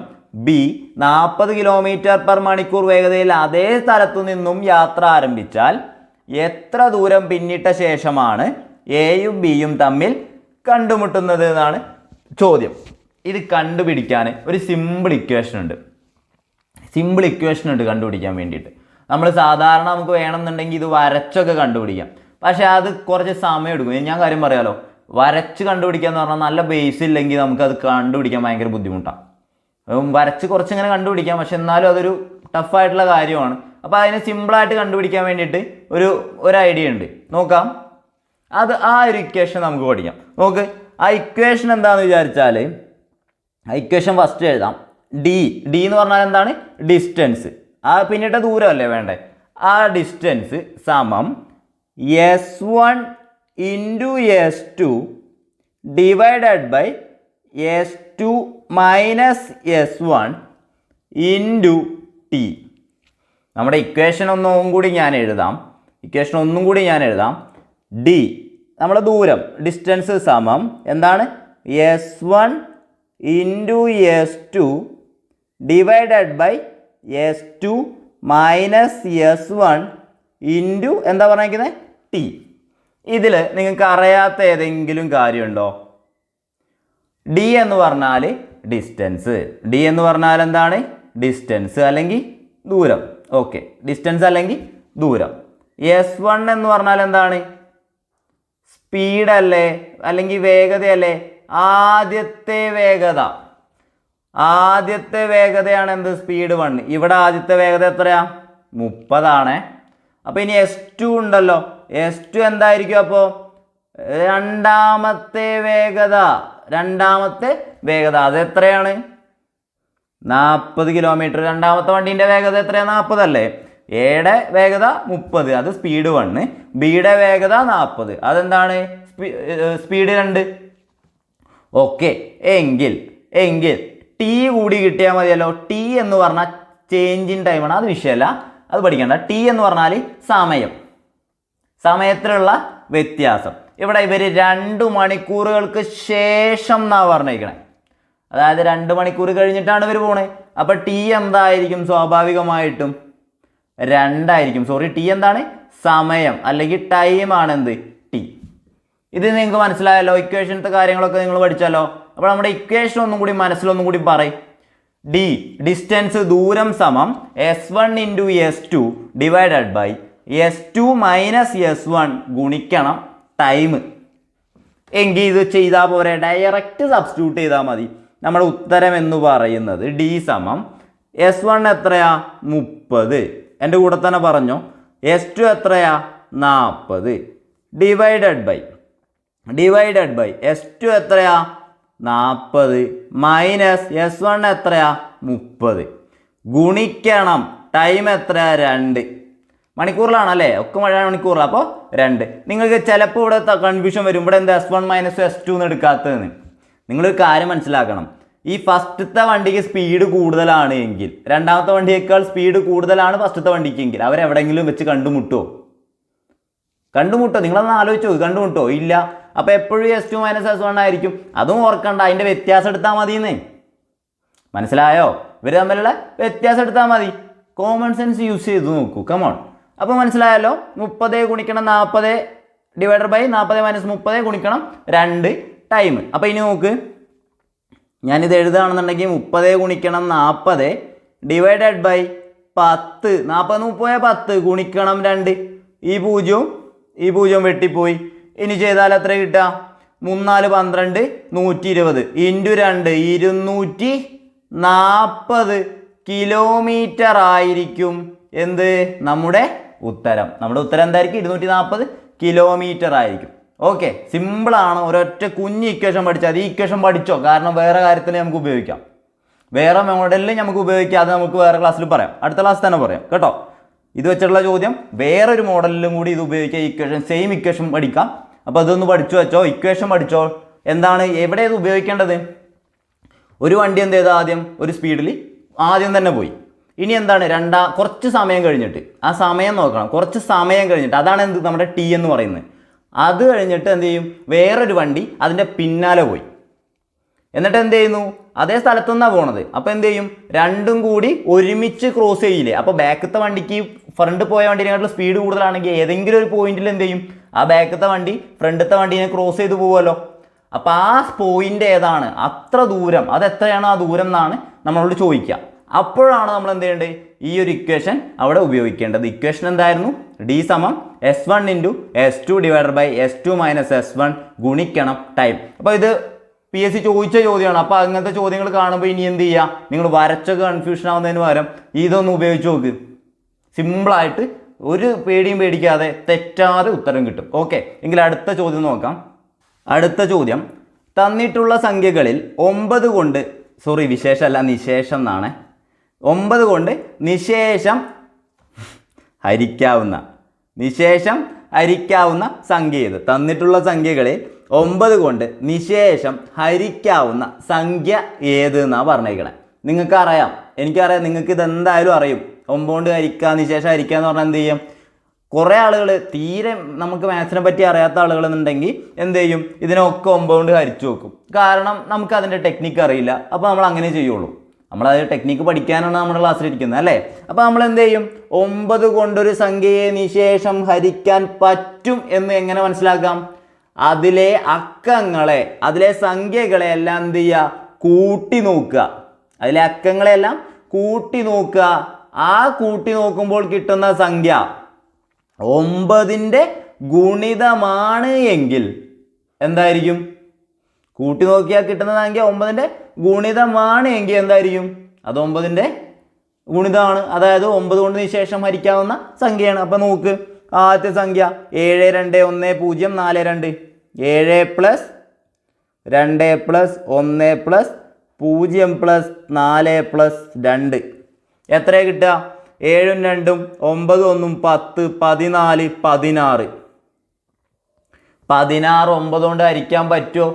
ബി 40 km/മണിക്കൂർ വേഗതയിൽ അതേ സ്ഥലത്തു നിന്നും യാത്ര ആരംഭിച്ചാൽ എത്ര ദൂരം പിന്നിട്ട ശേഷമാണ് എയും ബിയും തമ്മിൽ കണ്ടുമുട്ടുന്നത് എന്നാണ് ചോദ്യം. ഇത് കണ്ടുപിടിക്കാൻ ഒരു സിമ്പിൾ ഇക്വേഷൻ ഉണ്ട് കണ്ടുപിടിക്കാൻ വേണ്ടിയിട്ട്. നമ്മൾ സാധാരണ നമുക്ക് വേണമെന്നുണ്ടെങ്കിൽ ഇത് വരച്ചൊക്കെ കണ്ടുപിടിക്കാം. പക്ഷേ അത് കുറച്ച് സമയം എടുക്കും. ഞാൻ കാര്യം പറയാലോ, വരച്ച് കണ്ടുപിടിക്കുക എന്ന് പറഞ്ഞാൽ നല്ല ബേസ് ഇല്ലെങ്കിൽ നമുക്കത് കണ്ടുപിടിക്കാൻ ഭയങ്കര ബുദ്ധിമുട്ടാണ്. വരച്ച് കുറച്ചിങ്ങനെ കണ്ടുപിടിക്കാം, പക്ഷെ എന്നാലും അതൊരു ടഫായിട്ടുള്ള കാര്യമാണ്. അപ്പോൾ അതിനെ സിമ്പിളായിട്ട് കണ്ടുപിടിക്കാൻ വേണ്ടിയിട്ട് ഒരു ഐഡിയ ഉണ്ട്, നോക്കാം. അത് ആ ഒരു ഇക്വേഷൻ നമുക്ക് പഠിക്കാം. നോക്ക്, ആ ഇക്വേഷൻ എന്താണെന്ന് വിചാരിച്ചാൽ ആ ഇക്വേഷൻ ഫസ്റ്റ് എഴുതാം. ഡി എന്ന് പറഞ്ഞാൽ എന്താണ്? ഡിസ്റ്റൻസ്. ആ പിന്നിട്ട ദൂരമല്ലേ വേണ്ടേ? ആ ഡിസ്റ്റൻസ് സമം S1 into S2 divided by S2 minus S1 into T. നമ്മുടെ ഇക്വേഷൻ ഒന്നും കൂടി ഞാൻ എഴുതാം. ഡി നമ്മുടെ ദൂരം, ഡിസ്റ്റൻസ് സമം എന്താണ്? S1 into S2 divided by S2 minus S1 into എന്താ പറഞ്ഞിരിക്കുന്നത്? ടി. ഇതിൽ നിങ്ങൾക്ക് അറിയാത്ത ഏതെങ്കിലും കാര്യമുണ്ടോ? ഡി എന്ന് പറഞ്ഞാൽ ഡിസ്റ്റൻസ്. ഡി എന്ന് പറഞ്ഞാൽ എന്താണ്? ഡിസ്റ്റൻസ് അല്ലെങ്കിൽ ദൂരം. ഓക്കെ, ഡിസ്റ്റൻസ് അല്ലെങ്കിൽ ദൂരം. S1 എന്ന് പറഞ്ഞാൽ എന്താണ്? സ്പീഡല്ലേ അല്ലെങ്കിൽ വേഗതയല്ലേ? ആദ്യത്തെ വേഗതയാണ് എന്ത്? സ്പീഡ് 1. ഇവിടെ ആദ്യത്തെ വേഗത എത്രയാ? 30 ആണ്. അപ്പോൾ ഇനി S2 ഉണ്ടല്ലോ. S2 എന്തായിരിക്കും? അപ്പോൾ രണ്ടാമത്തെ വേഗത അത് എത്രയാണ്? 40 കിലോമീറ്റർ. രണ്ടാമത്തെ വണ്ടീൻ്റെ വേഗത എത്രയാണ്? 40 അല്ലേ? എയുടെ വേഗത 30, അത് സ്പീഡ് 1. ബിയുടെ വേഗത 40, അതെന്താണ്? സ്പീഡ് 2. ഓക്കെ, എങ്കിൽ ടി കൂടി കിട്ടിയാൽ മതിയല്ലോ. ടി എന്ന് പറഞ്ഞാൽ ചേഞ്ച് ഇൻ ടൈമാണ്, അത് വിഷയമല്ല, അത് പഠിക്കണ്ട. ടി എന്ന് പറഞ്ഞാൽ സമയത്തിലുള്ള വ്യത്യാസം. ഇവിടെ ഇവർ 2 മണിക്കൂറുകൾക്ക് ശേഷം എന്നാണ് പറഞ്ഞിരിക്കണേ. അതായത് 2 മണിക്കൂർ കഴിഞ്ഞിട്ടാണ് ഇവർ പോണേ. അപ്പം ടി എന്തായിരിക്കും? സ്വാഭാവികമായിട്ടും 2 ആയിരിക്കും. ടി എന്താണ്? സമയം അല്ലെങ്കിൽ ടൈമാണ് എന്ത്? ടി. ഇത് നിങ്ങൾക്ക് മനസ്സിലായല്ലോ? ഇക്വേഷനത്തെ കാര്യങ്ങളൊക്കെ നിങ്ങൾ പഠിച്ചല്ലോ. അപ്പോൾ നമ്മുടെ ഇക്വേഷൻ ഒന്നും കൂടി പറയും. ഡി ഡിസ്റ്റൻസ് ദൂരം സമം S1 into S2 divided by S2 minus S1 ഗുണിക്കണം ടൈം. എങ്കിൽ ഇത് ചെയ്താൽ പോരെ, ഡയറക്റ്റ് സബ്സ്റ്റിറ്റ്യൂട്ട് ചെയ്താൽ മതി. നമ്മുടെ ഉത്തരം എന്ന് പറയുന്നത് ഡി സമം S1 എത്രയാ? 30. എൻ്റെ കൂടെ തന്നെ പറഞ്ഞോ. S2 എത്രയാ? 40 ഡിവൈഡഡ് ബൈ S2 എത്രയാ? 40 മൈനസ് S1 എത്രയാ? 30 ഗുണിക്കണം ടൈം എത്രയാ? 2 മണിക്കൂറിലാണല്ലേ? ഒക്കെ മണിക്കൂറിലാണ്. അപ്പോൾ 2. നിങ്ങൾക്ക് ചിലപ്പോൾ ഇവിടെ കൺഫ്യൂഷൻ വരും. ഇവിടെ എന്താ S1 മൈനസ് S2 എന്ന് എടുക്കാത്തതെന്ന്. നിങ്ങളൊരു കാര്യം മനസ്സിലാക്കണം. ഈ ഫസ്റ്റത്തെ വണ്ടിക്ക് സ്പീഡ് കൂടുതലാണ് എങ്കിൽ, രണ്ടാമത്തെ വണ്ടിയേക്കാൾ സ്പീഡ് കൂടുതലാണ് ഫസ്റ്റത്തെ വണ്ടിക്കെങ്കിൽ, അവരെവിടെയെങ്കിലും വെച്ച് കണ്ടുമുട്ടോ? നിങ്ങളൊന്ന് ആലോചിച്ചോ, കണ്ടുമുട്ടോ? ഇല്ല. അപ്പോൾ എപ്പോഴും S2 മൈനസ് S1 ആയിരിക്കും. അതും ഓർക്കണ്ട, അതിൻ്റെ വ്യത്യാസം എടുത്താൽ മതിയെന്നേ. മനസ്സിലായോ? ഇവർ തമ്മിലുള്ള വ്യത്യാസം എടുത്താൽ മതി. കോമൺ സെൻസ് യൂസ് ചെയ്ത് നോക്കൂ. കമോൺ. അപ്പോൾ മനസ്സിലായല്ലോ? 30 ഗുണിക്കണം 40 ഡിവൈഡർ ബൈ 40 മൈനസ് 30 ഗുണിക്കണം 2 ടൈം. അപ്പോൾ ഇനി നോക്ക്, ഞാനിത് എഴുതുകയാണെന്നുണ്ടെങ്കിൽ 30 ഗുണിക്കണം 40 ഡിവൈഡഡ് ബൈ 10. 40 10 ഗുണിക്കണം 2. ഈ പൂജ്യവും വെട്ടിപ്പോയി. ഇനി ചെയ്താൽ എത്ര കിട്ടുക? 3 4 12 120 ഇൻറ്റു 2 240 കിലോമീറ്റർ ആയിരിക്കും എന്ത്? നമ്മുടെ ഉത്തരം എന്തായിരിക്കും? 240 കിലോമീറ്റർ ആയിരിക്കും. ഓക്കെ, സിമ്പിളാണ്. ഒരൊറ്റ കുഞ്ഞ് ഇക്വേഷൻ പഠിച്ചാൽ ഈ ഇക്വേഷൻ പഠിച്ചോ. കാരണം വേറെ കാര്യത്തിൽ നമുക്ക് ഉപയോഗിക്കാം, വേറെ മോഡലിൽ നമുക്ക് ഉപയോഗിക്കാം. അത് നമുക്ക് വേറെ ക്ലാസ്സിൽ പറയാം, അടുത്ത ക്ലാസ് തന്നെ പറയാം കേട്ടോ. ഇത് വെച്ചിട്ടുള്ള ചോദ്യം വേറൊരു മോഡലിലും കൂടി ഇത് ഉപയോഗിക്കാം. ഇക്വേഷൻ സെയിം ഇക്വേഷൻ പഠിക്കാം. അപ്പോൾ അതൊന്ന് പഠിച്ചു വെച്ചോ. ഇക്വേഷൻ പഠിച്ചോ. എന്താണ് എവിടെ ഇത് ഉപയോഗിക്കേണ്ടത്? ഒരു വണ്ടി എന്ത് ചെയ്താൽ ആദ്യം ഒരു സ്പീഡിൽ ആദ്യം തന്നെ പോയി. ഇനി എന്താണ്? കുറച്ച് സമയം കഴിഞ്ഞിട്ട്, ആ സമയം നോക്കണം. കുറച്ച് സമയം കഴിഞ്ഞിട്ട്, അതാണ് എന്ത്? നമ്മുടെ ടി എന്ന് പറയുന്നത്. അത് കഴിഞ്ഞിട്ട് എന്ത് ചെയ്യും? വേറൊരു വണ്ടി അതിൻ്റെ പിന്നാലെ പോയി. എന്നിട്ട് എന്ത് ചെയ്യുന്നു? അതേ സ്ഥലത്തു നിന്നാണ് പോണത്. അപ്പോൾ എന്ത് ചെയ്യും? രണ്ടും കൂടി ഒരുമിച്ച് ക്രോസ് ചെയ്യില്ലേ? അപ്പോൾ ബാക്കത്തെ വണ്ടിക്ക് ഫ്രണ്ട് പോയ വണ്ടിനെക്കാട്ടും സ്പീഡ് കൂടുതലാണെങ്കിൽ ഏതെങ്കിലും ഒരു പോയിന്റിൽ എന്ത് ചെയ്യും? ആ ബാക്കത്തെ വണ്ടി ഫ്രണ്ടത്തെ വണ്ടീനെ ക്രോസ് ചെയ്ത് പോകുമല്ലോ. അപ്പോൾ ആ പോയിന്റ് ഏതാണ്? അത്ര ദൂരം, അതെത്രയാണ് ആ ദൂരം എന്നാണ് നമ്മളോട് ചോദിക്കുക. അപ്പോഴാണ് നമ്മൾ എന്ത് ചെയ്യേണ്ടത്? ഈ ഒരു ഇക്വേഷൻ അവിടെ ഉപയോഗിക്കേണ്ടത്. ഇക്വേഷൻ എന്തായിരുന്നു? ഡി സമം S1 into S2 divided by S2 minus S1 ഗുണിക്കണം ടൈം. അപ്പോൾ ഇത് PSC ചോദിച്ച ചോദ്യമാണ്. അപ്പോൾ അങ്ങനത്തെ ചോദ്യങ്ങൾ കാണുമ്പോൾ ഇനി എന്ത് ചെയ്യുക? നിങ്ങൾ വരച്ചൊക്കെ കൺഫ്യൂഷൻ ആവുന്നതിന് പകരം ഇതൊന്ന് ഉപയോഗിച്ച് നോക്ക്. സിമ്പിളായിട്ട് ഒരു പേടിയും പേടിക്കാതെ തെറ്റാതെ ഉത്തരം കിട്ടും. ഓക്കെ, എങ്കിൽ അടുത്ത ചോദ്യം നോക്കാം. അടുത്ത ചോദ്യം, തന്നിട്ടുള്ള സംഖ്യകളിൽ 9 കൊണ്ട് വിശേഷമല്ല നിശേഷം എന്നാണ്, 9 കൊണ്ട് നിശേഷം ഹരിക്കാവുന്ന സംഖ്യ ഏത്? തന്നിട്ടുള്ള സംഖ്യകളിൽ 9 കൊണ്ട് നിശേഷം ഹരിക്കാവുന്ന സംഖ്യ ഏത് എന്നാണ് പറഞ്ഞേക്കണേ. നിങ്ങൾക്ക് അറിയാം, എനിക്കറിയാം, നിങ്ങൾക്ക് ഇതെന്തായാലും അറിയും. 9 കൊണ്ട് ഹരിക്കുക, നിശേഷം ഹരിക്കുക എന്ന് പറഞ്ഞാൽ എന്ത് ചെയ്യും? കുറേ ആളുകൾ തീരെ നമുക്ക് മാത്സിനെ പറ്റി അറിയാത്ത ആളുകൾ എന്നുണ്ടെങ്കിൽ എന്ത് ചെയ്യും? ഇതിനൊക്കെ 9 കൊണ്ട് ഹരിച്ചു വെക്കും. കാരണം നമുക്ക് അതിൻ്റെ ടെക്നിക്ക് അറിയില്ല. അപ്പോൾ നമ്മൾ അങ്ങനെ ചെയ്യുള്ളൂ. നമ്മളത് ടെക്നിക്ക് പഠിക്കാനാണ് നമ്മുടെ ക്ലാസ്സിലിരിക്കുന്നത് അല്ലേ? അപ്പോൾ നമ്മൾ എന്ത് ചെയ്യും? 9 കൊണ്ടൊരു സംഖ്യയെ നിശേഷം ഹരിക്കാൻ പറ്റും എന്ന് എങ്ങനെ മനസ്സിലാക്കാം? അതിലെ അക്കങ്ങളെ, അതിലെ സംഖ്യകളെ എല്ലാം എന്ത് ചെയ്യുക? കൂട്ടി നോക്കുക. അതിലെ അക്കങ്ങളെല്ലാം കൂട്ടി നോക്കുക. ആ കൂട്ടി നോക്കുമ്പോൾ കിട്ടുന്ന സംഖ്യ 9ന്റെ ഗുണിതമാണ് എങ്കിൽ എന്തായിരിക്കും? കൂട്ടി നോക്കിയാൽ കിട്ടുന്ന സംഖ്യ 9ന്റെ ഗുണിതമാണ് എങ്കിൽ എന്തായിരിക്കും? അത് 9ന്റെ ഗുണിതമാണ്. അതായത് 9 കൊണ്ട് നിശേഷം ഹരിക്കാവുന്ന സംഖ്യയാണ്. അപ്പം നോക്ക്, ആദ്യത്തെ സംഖ്യ 7 2 1 0 4 2. 7 plus 2 plus 1 plus 0 plus 4 plus 2 എത്രയാണ് കിട്ടുക? 7 2 9 1 10 14 16. 16 9 കൊണ്ട് ഹരിക്കാൻ പറ്റുമോ?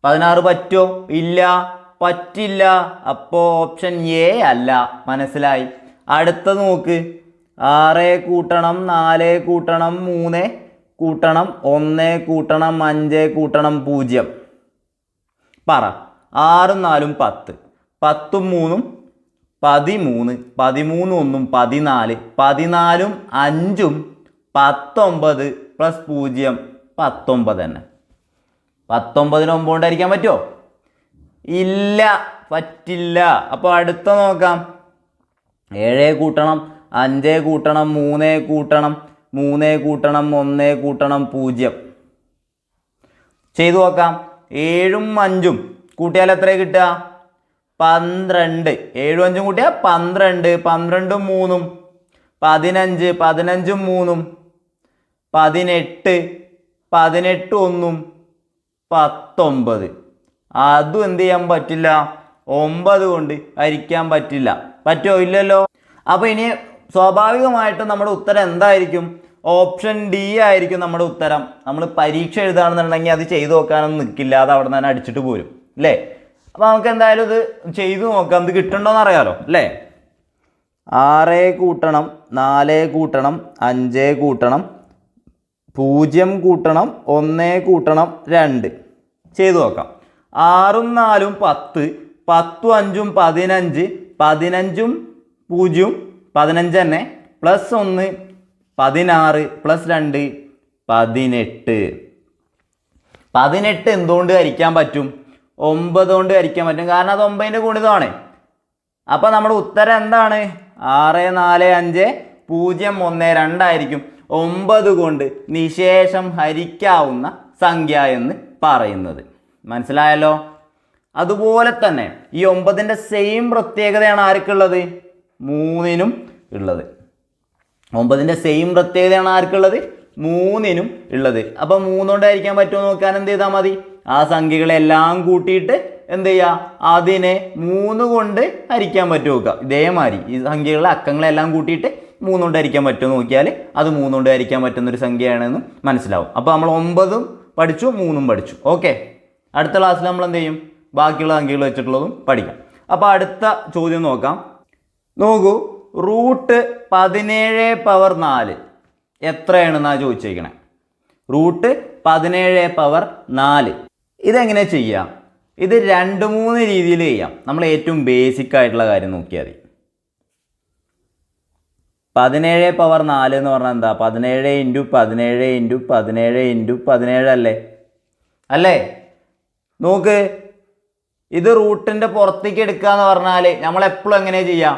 16 പറ്റുമോ? ഇല്ല, പറ്റില്ല. അപ്പോൾ ഓപ്ഷൻ എ അല്ല. മനസ്സിലായി? അടുത്ത നോക്ക്, 6 കൂട്ടണം 4 കൂട്ടണം 3 കൂട്ടണം 1 കൂട്ടണം 5 കൂട്ടണം 0. പറ. 6 4 10, 10 3 13, 13 1 14, 14 5 19 പ്ലസ് 0 19 തന്നെ. 19ന് 9 കൊണ്ട് ഹരിക്കാൻ പറ്റുമോ? ഇല്ല, പറ്റില്ല. അപ്പോൾ അടുത്ത നോക്കാം. 7 കൂട്ടണം 5 കൂട്ടണം 3 കൂട്ടണം 3 കൂട്ടണം 1 കൂട്ടണം 0 ചെയ്തു നോക്കാം. 7ഉം 5ഉം കൂട്ടിയാൽ എത്ര കിട്ടുക? 12. 7ഉം 5ഉം കൂട്ടിയാൽ 12. 12ഉം 3ഉം 15. 15ഉം 3ഉം 18. 18 1ഉം 19. അതും എന്ത് ചെയ്യാൻ പറ്റില്ല? 9 കൊണ്ട് ഹരിക്കാൻ പറ്റില്ല. പറ്റുമോ? ഇല്ലല്ലോ. അപ്പോൾ ഇനി സ്വാഭാവികമായിട്ടും നമ്മുടെ ഉത്തരം എന്തായിരിക്കും? ഓപ്ഷൻ ഡി ആയിരിക്കും നമ്മുടെ ഉത്തരം. നമ്മൾ പരീക്ഷ എഴുതുകയാണെന്നുണ്ടെങ്കിൽ അത് ചെയ്തു നോക്കാനൊന്നും നിൽക്കില്ല, അത് അവിടെ നിന്ന് തന്നെ അടിച്ചിട്ട് പോരും അല്ലേ? അപ്പോൾ നമുക്ക് എന്തായാലും ഇത് ചെയ്തു നോക്കാം, ഇത് കിട്ടുന്നുണ്ടോയെന്ന് അറിയാലോ അല്ലേ? 6 കൂട്ടണം 4 കൂട്ടണം 5 കൂട്ടണം 0 കൂട്ടണം 1 കൂട്ടണം 2 ചെയ്തു നോക്കാം. 6ഉം 4ഉം 10, 10ഉം 5ഉം 15, 15ഉം 0 15 തന്നെ പ്ലസ് 1 16 പ്ലസ് 2 18. 18 എന്തുകൊണ്ട് ഹരിക്കാൻ പറ്റും? 9 കൊണ്ട് ഹരിക്കാൻ പറ്റും, കാരണം അത് 9ന്റെ ഗുണിതമാണ്. അപ്പോൾ നമ്മുടെ ഉത്തരം എന്താണ്? 6 4 5 0 1 2 ആയിരിക്കും 9 കൊണ്ട് നിശേഷം ഹരിക്കാവുന്ന സംഖ്യ എന്ന് പറയുന്നത്. മനസ്സിലായല്ലോ? അതുപോലെ തന്നെ ഈ 9ന്റെ സെയിം പ്രത്യേകതയാണ് ആർക്കുള്ളത്? 3നും ഉള്ളത്. 9ന്റെ സെയിം പ്രത്യേകതയാണ് ആർക്കുള്ളത്? 3നും ഉള്ളത്. അപ്പം 3 കൊണ്ട് ഹരിക്കാൻ പറ്റുമോ നോക്കാൻ എന്ത് ചെയ്താൽ മതി? ആ സംഖ്യകളെല്ലാം കൂട്ടിയിട്ട് എന്ത് ചെയ്യുക? അതിനെ 3 കൊണ്ട് ഹരിക്കാൻ പറ്റുമോ നോക്കുക. ഇതേമാതിരി ഈ സംഖ്യകളെ അക്കങ്ങളെല്ലാം കൂട്ടിയിട്ട് 3 കൊണ്ട് ഹരിക്കാൻ പറ്റുമോ നോക്കിയാൽ അത് 3 കൊണ്ട് ഹരിക്കാൻ പറ്റുന്നൊരു സംഖ്യയാണെന്ന് മനസ്സിലാവും. അപ്പോൾ നമ്മൾ 9ഉം പഠിച്ചു, 3ഉം പഠിച്ചു. ഓക്കെ, അടുത്ത ക്ലാസ്സിൽ നമ്മൾ എന്ത് ചെയ്യും? ബാക്കിയുള്ള സംഖ്യകൾ വെച്ചിട്ടുള്ളതും പഠിക്കാം. അപ്പോൾ അടുത്ത ചോദ്യം നോക്കാം. നോക്കൂ, റൂട്ട് 17 പവർ 4 എത്രയാണെന്നാണ് ചോദിച്ചേക്കണേ. റൂട്ട് 17 പവർ 4 ഇതെങ്ങനെ ചെയ്യാം? ഇത് 2-3 രീതിയിൽ ചെയ്യാം. നമ്മൾ ഏറ്റവും ബേസിക് ആയിട്ടുള്ള കാര്യം നോക്കിയാൽ മതി. 17 പവർ 4 എന്ന് പറഞ്ഞാൽ എന്താ? 17 × 17 × 17 × 17 അല്ലേ? അല്ലേ? നോക്ക്, ഇത് റൂട്ടിൻ്റെ പുറത്തേക്ക് എടുക്കുക എന്ന് പറഞ്ഞാൽ നമ്മളെപ്പോഴും എങ്ങനെ ചെയ്യാം?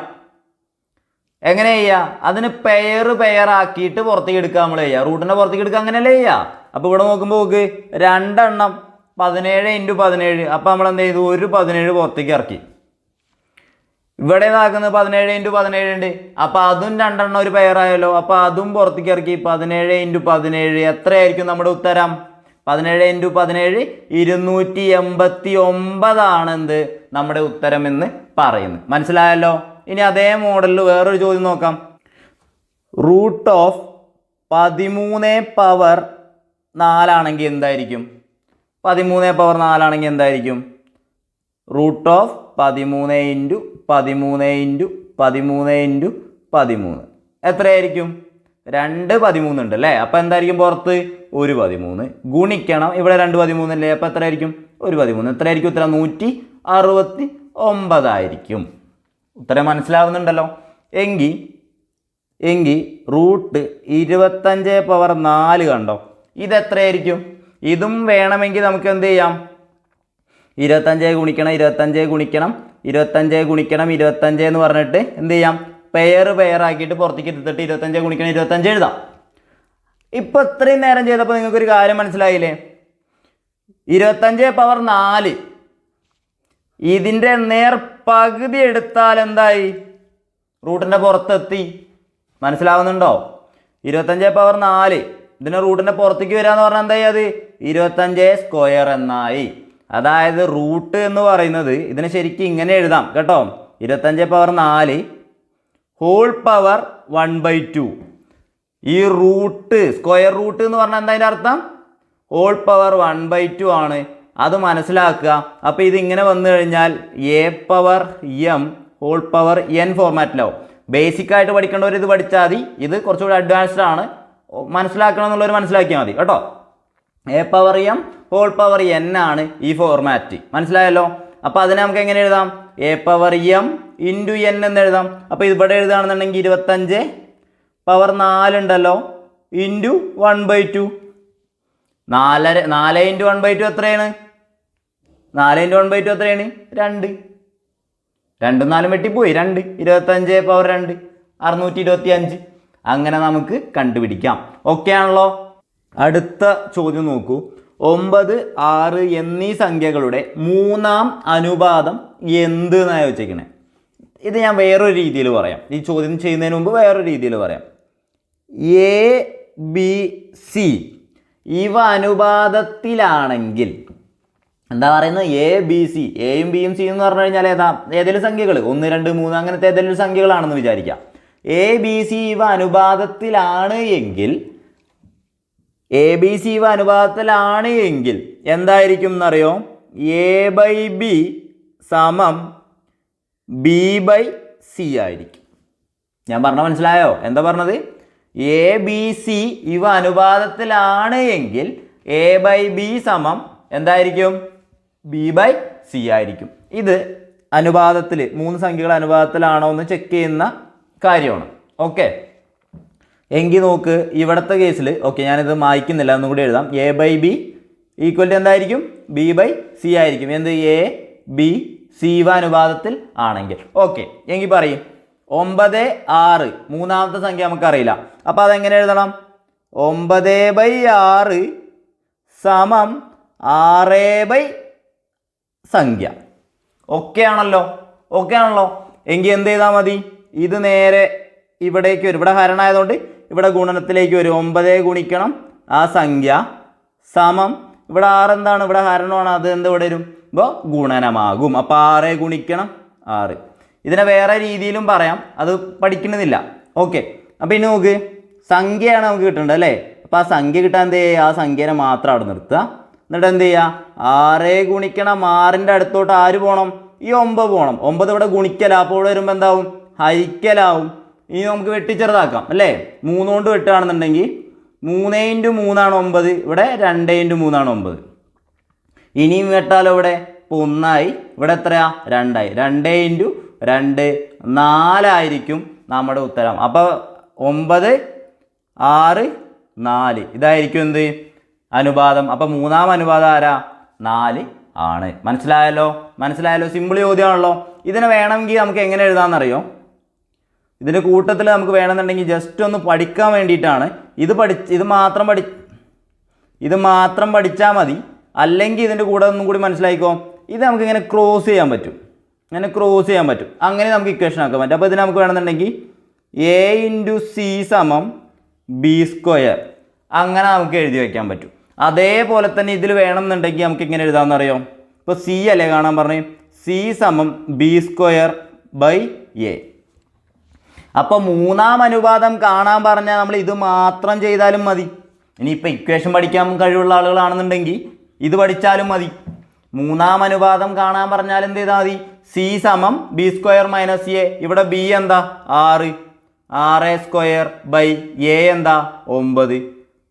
അതിന് പെയർ ആക്കിയിട്ട് പുറത്തേക്ക് എടുക്കുക നമ്മൾ ചെയ്യുക. റൂട്ടിൻ്റെ പുറത്തേക്ക് എടുക്കുക, അങ്ങനെയല്ലേ ചെയ്യുക? അപ്പോൾ ഇവിടെ നോക്കുമ്പോൾ നോക്ക്, 2 എണ്ണം 17 × 17. അപ്പോൾ നമ്മൾ എന്ത് ചെയ്തു? ഒരു 17 പുറത്തേക്ക് ഇറക്കി. ഇവിടെ ഇതാക്കുന്നത് 17 × 17 ഉണ്ട്. അപ്പോൾ അതും രണ്ടെണ്ണം ഒരു പെയറായല്ലോ. അപ്പോൾ അതും പുറത്തേക്ക് ഇറക്കി. 17 × 17 എത്രയായിരിക്കും നമ്മുടെ ഉത്തരം? 17 × 17 289 ആണ് എന്ത് നമ്മുടെ ഉത്തരം എന്ന് പറയുന്നത്. മനസ്സിലായല്ലോ. ഇനി അതേ മോഡലിൽ വേറൊരു ചോദ്യം നോക്കാം. റൂട്ട് ഓഫ് 13⁴ ആണെങ്കിൽ എന്തായിരിക്കും? 13⁴ ആണെങ്കിൽ എന്തായിരിക്കും? റൂട്ട് ഓഫ് 13 × 13 × 13 × 13 എത്രയായിരിക്കും? 2 13 ഉണ്ട് അല്ലേ. അപ്പോൾ എന്തായിരിക്കും പുറത്ത്? 1 13 ഗുണിക്കണം ഇവിടെ 2 13 അല്ലേ. അപ്പോൾ എത്രയായിരിക്കും? 1 13 എത്രയായിരിക്കും ഉത്തരം? 169 ആയിരിക്കും. ഉത്തരം മനസ്സിലാവുന്നുണ്ടല്ലോ. എങ്കിൽ റൂട്ട് 25⁴ കണ്ടോ, ഇതെത്രയായിരിക്കും? ഇതും വേണമെങ്കിൽ നമുക്ക് എന്ത് ചെയ്യാം? 25 ഗുണിക്കണം 25 ഗുണിക്കണം 25 ഗുണിക്കണം 25 എന്ന് പറഞ്ഞിട്ട് എന്ത് ചെയ്യാം? പെയർ ആക്കിയിട്ട് പുറത്തേക്ക് എടുത്തിട്ട് 25 ഗുണിക്കണം 25 എഴുതാം. ഇപ്പം ഇത്രയും നേരം ചെയ്തപ്പോൾ നിങ്ങൾക്കൊരു കാര്യം മനസ്സിലായില്ലേ? 25⁴ ഇതിൻ്റെ നേർപകുതി എടുത്താൽ എന്തായി? റൂട്ടിൻ്റെ പുറത്തെത്തി. മനസ്സിലാവുന്നുണ്ടോ? 25⁴ ഇതിന് റൂട്ടിൻ്റെ പുറത്തേക്ക് വരിക എന്ന് പറഞ്ഞാൽ എന്തായി? അത് 25² എന്നായി. അതായത് റൂട്ട് എന്ന് പറയുന്നത് ഇതിനെ ശരിക്കും ഇങ്ങനെ എഴുതാം കേട്ടോ. 25⁴ ഹോൾ പവർ 1/2. ഈ റൂട്ട് സ്ക്വയർ റൂട്ട് എന്ന് പറഞ്ഞാൽ എന്താ അതിൻ്റെ അർത്ഥം? ഹോൾ പവർ 1/2 ആണ്. അത് മനസ്സിലാക്കുക. അപ്പോൾ ഇതിങ്ങനെ വന്നു കഴിഞ്ഞാൽ a⁴m ഹോൾ പവർ n ഫോർമാറ്റിലാവും. ബേസിക്കായിട്ട് പഠിക്കേണ്ടവർ ഇത് പഠിച്ചാൽ മതി. ഇത് കുറച്ചുകൂടി അഡ്വാൻസ്ഡ് ആണ്. മനസ്സിലാക്കണം എന്നുള്ളവർ മനസ്സിലാക്കിയാൽ മതി കേട്ടോ. a⁴m ഹോൾ പവർ n ആണ് ഈ ഫോർമാറ്റ്. മനസ്സിലായല്ലോ. അപ്പോൾ അതിനെ നമുക്ക് എങ്ങനെ എഴുതാം? a⁴m × n എന്ന് എഴുതാം. അപ്പോൾ ഇവിടെ എഴുതുകയാണെന്നുണ്ടെങ്കിൽ 25⁴ ഉണ്ടല്ലോ ഇൻറ്റു 1/2. 4 × 1/2 എത്രയാണ്? 4 × 1/2 എത്രയാണ്? 2. 2 4 വെട്ടിപ്പോയി. 2 25⁴ 625. അങ്ങനെ നമുക്ക് കണ്ടുപിടിക്കാം. ഓക്കെ ആണല്ലോ. അടുത്ത ചോദ്യം നോക്കൂ. 9, 6 എന്നീ സംഖ്യകളുടെ മൂന്നാം അനുപാതം എന്ത് എന്നാണ് ചോദിച്ചിരിക്കണേ. ഇത് ഞാൻ വേറൊരു രീതിയിൽ പറയാം. ഈ ചോദ്യം ചെയ്യുന്നതിന് മുമ്പ് വേറൊരു രീതിയിൽ പറയാം. ABC ഇവ അനുപാതത്തിലാണെങ്കിൽ എന്താ പറയുന്നത്? ABC എയും ബിയും സി എന്ന് പറഞ്ഞു കഴിഞ്ഞാൽ ഏതെങ്കിലും സംഖ്യകൾ 1 2 3 അങ്ങനത്തെ ഏതെങ്കിലും സംഖ്യകളാണെന്ന് വിചാരിക്കാം. ABC ഇവ അനുപാതത്തിലാണ് എങ്കിൽ എന്തായിരിക്കും എന്നറിയോ? A/B = B/C ആയിരിക്കും. ഞാൻ പറഞ്ഞ മനസ്സിലായോ? എന്താ പറഞ്ഞത്? ABC ഇവ അനുപാതത്തിലാണ് എങ്കിൽ A/B എന്തായിരിക്കും? B/C ആയിരിക്കും. ഇത് അനുപാതത്തിൽ 3 സംഖ്യകൾ അനുപാതത്തിലാണോ എന്ന് ചെക്ക് ചെയ്യുന്ന കാര്യമാണ്. ഓക്കെ. എങ്കിൽ നോക്ക് ഇവിടുത്തെ കേസിൽ ഓക്കെ ഞാനിത് മായ്ക്കുന്നില്ല, ഒന്നും കൂടി എഴുതാം. A/B = എന്തായിരിക്കും? B/C ആയിരിക്കും. എന്ത്? A/B/C ഇവ അനുപാതത്തിൽ ആണെങ്കിൽ. ഓക്കെ. എങ്കിൽ പറയും 9, 6 മൂന്നാമത്തെ സംഖ്യ നമുക്കറിയില്ല. അപ്പോൾ അതെങ്ങനെ എഴുതണം? 9/6 6 സംഖ്യ. ഓക്കെ ആണല്ലോ. എങ്കിൽ എന്ത് ചെയ്താൽ മതി? ഇത് നേരെ ഇവിടേക്ക് വരും. ഇവിടെ ഹരണമായതുകൊണ്ട് ഇവിടെ ഗുണനത്തിലേക്ക് വരും. 9 ഗുണിക്കണം ആ സംഖ്യ ഇവിടെ 6 എന്താണ്? ഇവിടെ ഹരണമാണ്. അത് എന്ത് ഇവിടെ വരും? അപ്പോൾ ഗുണനമാകും. അപ്പോൾ 6 ഗുണിക്കണം 6. ഇതിനെ വേറെ രീതിയിലും പറയാം, അത് പഠിക്കണമെന്നില്ല. ഓക്കെ. അപ്പോൾ ഇനി നോക്ക്, സംഖ്യയാണ് നമുക്ക് കിട്ടേണ്ടത് അല്ലേ. അപ്പോൾ ആ സംഖ്യ കിട്ടാൻ എന്ത് ചെയ്യുക? ആ സംഖ്യനെ മാത്രം അവിടെ നിർത്തുക. എന്നിട്ട് എന്ത് ചെയ്യുക? 6 ഗുണിക്കണം 6ൻ്റെ അടുത്തോട്ട് ആര് പോകണം? ഈ 9 പോകണം. 9 ഇവിടെ ഗുണിക്കല, അപ്പോൾ ഇവിടെ വരുമ്പോൾ എന്താവും? ഹരിക്കലാവും. ഇനി നമുക്ക് വെട്ടിച്ചെറുതാക്കാം അല്ലേ. 3 കൊണ്ട് വെട്ടുകയാണെന്നുണ്ടെങ്കിൽ 3 × 3 ആണ് 9. ഇവിടെ 2 × 3 ആണ് 9. ഇനിയും വെട്ടാലോ ഇവിടെ? ഇപ്പോൾ 1 ഇവിടെ എത്രയാ? 2 2 × 2 4 ആയിരിക്കും നമ്മുടെ ഉത്തരം. അപ്പോൾ 9, 6, 4 ഇതായിരിക്കും എന്ത്? അനുപാതം. അപ്പോൾ മൂന്നാം അനുപാതം ആരാ? 4 ആണ്. മനസ്സിലായല്ലോ. സിമ്പിൾ ചോദ്യമാണല്ലോ. ഇതിനെ വേണമെങ്കിൽ നമുക്ക് എങ്ങനെ എഴുതാമെന്നറിയോ? ഇതിൻ്റെ കൂട്ടത്തിൽ നമുക്ക് വേണമെന്നുണ്ടെങ്കിൽ ജസ്റ്റ് ഒന്ന് പഠിക്കാൻ വേണ്ടിയിട്ടാണ്. ഇത് മാത്രം പഠിച്ചാൽ മതി. അല്ലെങ്കിൽ ഇതിൻ്റെ കൂടെ ഒന്നും കൂടി മനസ്സിലായിക്കോ. ഇത് നമുക്കിങ്ങനെ ക്രോസ് ചെയ്യാൻ പറ്റും. അങ്ങനെ ക്രോസ് ചെയ്യാൻ പറ്റും. അങ്ങനെ നമുക്ക് ഇക്വേഷൻ ആക്കാൻ പറ്റും. അപ്പോൾ ഇതിന് നമുക്ക് വേണമെന്നുണ്ടെങ്കിൽ എ ഇൻറ്റു സി സമം ബി സ്ക്വയർ അങ്ങനെ നമുക്ക് എഴുതി വയ്ക്കാൻ പറ്റും. അതേപോലെ തന്നെ ഇതിൽ വേണമെന്നുണ്ടെങ്കിൽ നമുക്ക് ഇങ്ങനെ എഴുതാമെന്ന് അറിയാം. ഇപ്പോൾ സി അല്ലേ കാണാൻ പറഞ്ഞു, സി സമം ബി സ്ക്വയർ ബൈ എ. അപ്പോൾ മൂന്നാം അനുപാതം കാണാൻ പറഞ്ഞാൽ നമ്മൾ ഇത് മാത്രം ചെയ്താലും മതി. ഇനിയിപ്പോൾ ഇക്വേഷൻ പഠിക്കാൻ കഴിവുള്ള ആളുകളാണെന്നുണ്ടെങ്കിൽ ഇത് പഠിച്ചാലും മതി. മൂന്നാം അനുപാതം കാണാൻ പറഞ്ഞാൽ എന്ത് ചെയ്താൽ മതി, സി സമം ബി സ്ക്വയർ മൈനസ് എ. ഇവിടെ ബി എന്താ 6, 6 സ്ക്വയർ ബൈ എ എന്താ 9,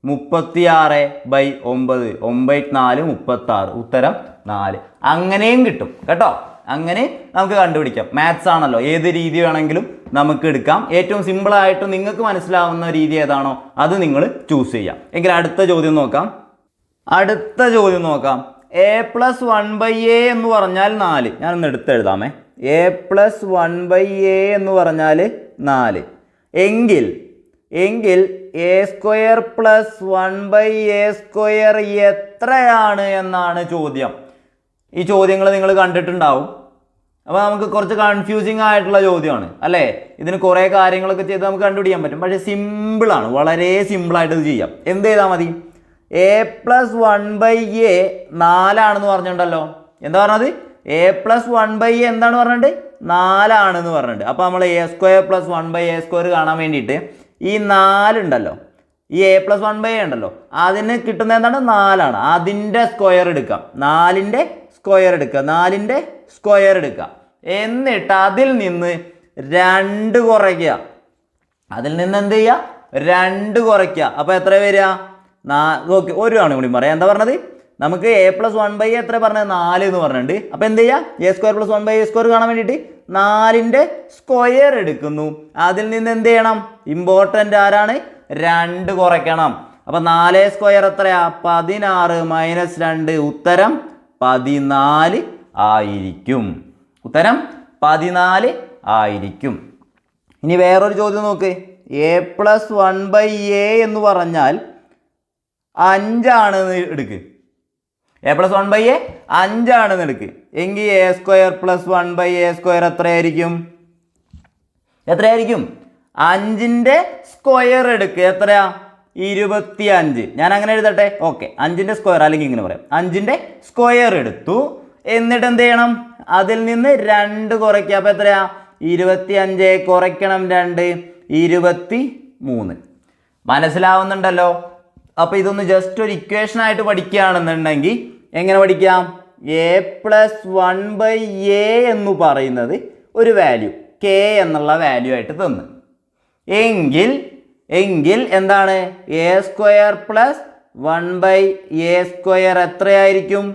36/9, 9 4 36, ഉത്തരം 4. അങ്ങനെയും കിട്ടും കേട്ടോ. അങ്ങനെ നമുക്ക് കണ്ടുപിടിക്കാം. മാത്സ് ആണല്ലോ, ഏത് രീതി വേണമെങ്കിലും നമുക്ക് എടുക്കാം. ഏറ്റവും സിമ്പിളായിട്ട് നിങ്ങൾക്ക് മനസ്സിലാവുന്ന രീതി ഏതാണോ അത് നിങ്ങൾ ചൂസ് ചെയ്യാം. എങ്കിൽ അടുത്ത ചോദ്യം നോക്കാം. എ പ്ലസ് 1/a എന്ന് പറഞ്ഞാൽ 4. ഞാനൊന്ന് എടുത്തെഴുതാമേ. എ പ്ലസ് 1/a എന്ന് പറഞ്ഞാൽ 4. എങ്കിൽ A square plus 1/a square എത്രയാണ് എന്നാണ് ചോദ്യം. ഈ ചോദ്യങ്ങൾ നിങ്ങൾ കണ്ടിട്ടുണ്ടാവും. അപ്പോൾ നമുക്ക് കുറച്ച് കൺഫ്യൂസിങ് ആയിട്ടുള്ള ചോദ്യമാണ് അല്ലേ. ഇതിന് കുറേ കാര്യങ്ങളൊക്കെ ചെയ്ത് നമുക്ക് കണ്ടുപിടിക്കാൻ പറ്റും. പക്ഷേ സിമ്പിളാണ്, വളരെ സിമ്പിളായിട്ട് ഇത് ചെയ്യാം. എന്ത് ചെയ്താൽ മതി, എ പ്ലസ് 1/a 4 പറഞ്ഞിട്ടുണ്ടല്ലോ. എന്താ പറഞ്ഞത്, എ പ്ലസ് 1/a എന്താണ് പറഞ്ഞിട്ട് 4 പറഞ്ഞിട്ട്. അപ്പോൾ നമ്മൾ A square plus 1/a square കാണാൻ വേണ്ടിയിട്ട് ഈ 4 ഉണ്ടല്ലോ, ഈ എ പ്ലസ് 1/a ഉണ്ടല്ലോ, അതിന് കിട്ടുന്ന എന്താണ് 4. അതിൻ്റെ സ്ക്വയർ എടുക്കാം, 4ൻ്റെ സ്ക്വയർ എടുക്കുക. എന്നിട്ട് അതിൽ നിന്ന് 2 കുറയ്ക്കുക. അതിൽ നിന്ന് എന്ത് ചെയ്യുക, 2 കുറയ്ക്കുക. അപ്പോൾ എത്ര വരിക, ഓക്കെ ഒരു ആണ് കൂടി പറയാം. എന്താ പറഞ്ഞത്, നമുക്ക് എ പ്ലസ് 1/a എത്ര പറഞ്ഞത് 4 എന്ന് പറഞ്ഞിട്ടുണ്ട്. അപ്പോൾ എന്ത് ചെയ്യുക, A square plus 1/a square കാണാൻ വേണ്ടിയിട്ട് 4ൻ്റെ സ്ക്വയർ എടുക്കുന്നു. അതിൽ നിന്ന് എന്ത് ചെയ്യണം, ഇമ്പോർട്ടൻ്റ് ആരാണ്, 2 കുറയ്ക്കണം. അപ്പോൾ 4 സ്ക്വയർ എത്രയാ, 16 മൈനസ് 2, ഉത്തരം 14 ആയിരിക്കും. ഉത്തരം 14 ആയിരിക്കും. ഇനി വേറൊരു ചോദ്യം നോക്ക്. എ പ്ലസ് 1/a എന്ന് പറഞ്ഞാൽ 5 എടുക്ക്. എ പ്ലസ് 1/a 5 എടുക്ക്. എങ്കിൽ A square plus 1/a square എത്രയായിരിക്കും, 5ൻ്റെ സ്ക്വയർ എടുക്ക്. എത്രയാ, 25. ഞാൻ അങ്ങനെ എഴുതട്ടെ. ഓക്കെ, 5ൻ്റെ സ്ക്വയർ, അല്ലെങ്കിൽ ഇങ്ങനെ പറയാം, 5ൻ്റെ സ്ക്വയർ എടുത്തു. എന്നിട്ട് എന്ത് ചെയ്യണം, അതിൽ നിന്ന് 2 കുറയ്ക്കുക. അപ്പോൾ എത്രയാ, 25 കുറയ്ക്കണം 2, 23. മനസ്സിലാവുന്നുണ്ടല്ലോ. അപ്പോൾ ഇതൊന്ന് ജസ്റ്റ് ഒരു ഇക്വേഷൻ ആയിട്ട് പഠിക്കുകയാണെന്നുണ്ടെങ്കിൽ എങ്ങനെ പഠിക്കാം, എ പ്ലസ് 1/a എന്ന് പറയുന്നത് ഒരു വാല്യൂ കെ എന്നുള്ള വാല്യൂ ആയിട്ട് തന്നു. എങ്കിൽ എന്താണ്, A square plus 1/a square എത്രയായിരിക്കും,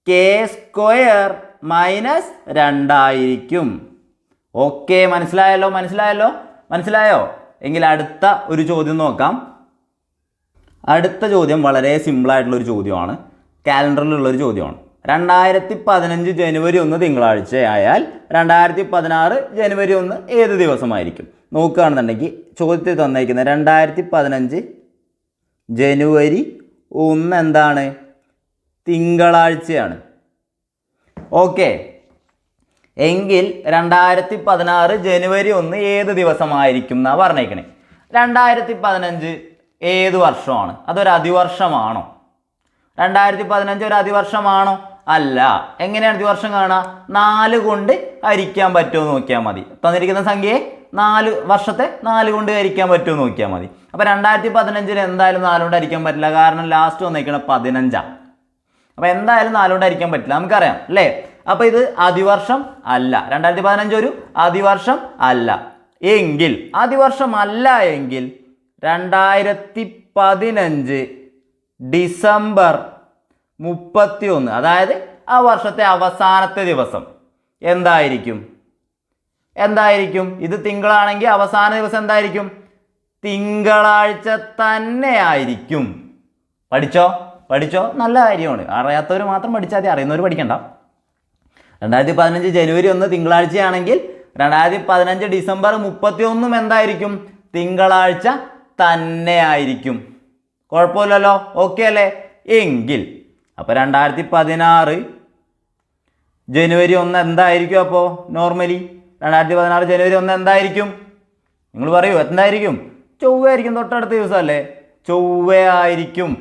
കെ സ്ക്വയർ മൈനസ് 2 ആയിരിക്കും. ഓക്കെ, മനസ്സിലായോ? എങ്കിൽ അടുത്ത ഒരു ചോദ്യം നോക്കാം. അടുത്ത ചോദ്യം വളരെ സിമ്പിളായിട്ടുള്ളൊരു ചോദ്യമാണ്, കാലണ്ടറിലുള്ളൊരു ചോദ്യമാണ്. 2015 ജനുവരി 1 തിങ്കളാഴ്ച ആയാൽ 2016 ജനുവരി 1 ഏത് ദിവസമായിരിക്കും? നോക്കുകയാണെന്നുണ്ടെങ്കിൽ ചോദ്യത്തിൽ തന്നിരിക്കുന്നത് 2015 ജനുവരി 1 എന്താണ്, തിങ്കളാഴ്ചയാണ്. ഓക്കെ, എങ്കിൽ 2016 ജനുവരി 1 ഏത് ദിവസമായിരിക്കും എന്നാണ് പറഞ്ഞേക്കണേ. 2015 ഏത് വർഷമാണ്, അതൊരു അതിവർഷമാണോ? 2015 ഒരു അതിവർഷമാണോ? അല്ല. എങ്ങനെയാണ് അതിവർഷം കാണുക, 4 കൊണ്ട് ഹരിക്കാൻ പറ്റുമോ നോക്കിയാൽ മതി. തന്നിരിക്കുന്ന സംഖ്യയെ 4 വർഷത്തെ 4 കൊണ്ട് ഹരിക്കാൻ പറ്റുമോ നോക്കിയാൽ മതി. അപ്പോൾ 2015 എന്തായാലും 4 കൊണ്ട് ഹരിക്കാൻ പറ്റില്ല, കാരണം ലാസ്റ്റ് വന്നേക്കണം 15. അപ്പോൾ എന്തായാലും 4 കൊണ്ട് ഹരിക്കാൻ പറ്റില്ല, നമുക്കറിയാം അല്ലേ. അപ്പോൾ ഇത് അതിവർഷം അല്ല, 2015 ഒരു അതിവർഷം അല്ല. എങ്കിൽ അതിവർഷം അല്ല എങ്കിൽ 2015 ഡിസംബർ 31, അതായത് ആ വർഷത്തെ അവസാനത്തെ ദിവസം എന്തായിരിക്കും? ഇത് തിങ്കളാണെങ്കിൽ അവസാന ദിവസം എന്തായിരിക്കും? തിങ്കളാഴ്ച തന്നെ ആയിരിക്കും. പഠിച്ചോ? നല്ല കാര്യമാണ്. അറിയാത്തവർ മാത്രം പഠിച്ചാൽ മതി, അറിയുന്നവർ പഠിക്കണ്ട. 2015 ജനുവരി 1 തിങ്കളാഴ്ചയാണെങ്കിൽ 2015 ഡിസംബർ 31 എന്തായിരിക്കും? തിങ്കളാഴ്ച തന്നെ ആയിരിക്കും. കുഴപ്പമില്ലല്ലോ, ഓക്കെ അല്ലേ? എങ്കിൽ അപ്പോൾ 2016 ജനുവരി 1 എന്തായിരിക്കും? അപ്പോൾ നോർമലി 2016 ജനുവരി 1 എന്തായിരിക്കും? നിങ്ങൾ പറയൂ, എന്തായിരിക്കും? ചൊവ്വയായിരിക്കും. തൊട്ടടുത്ത ദിവസമല്ലേ? ചൊവ്വയായിരിക്കും.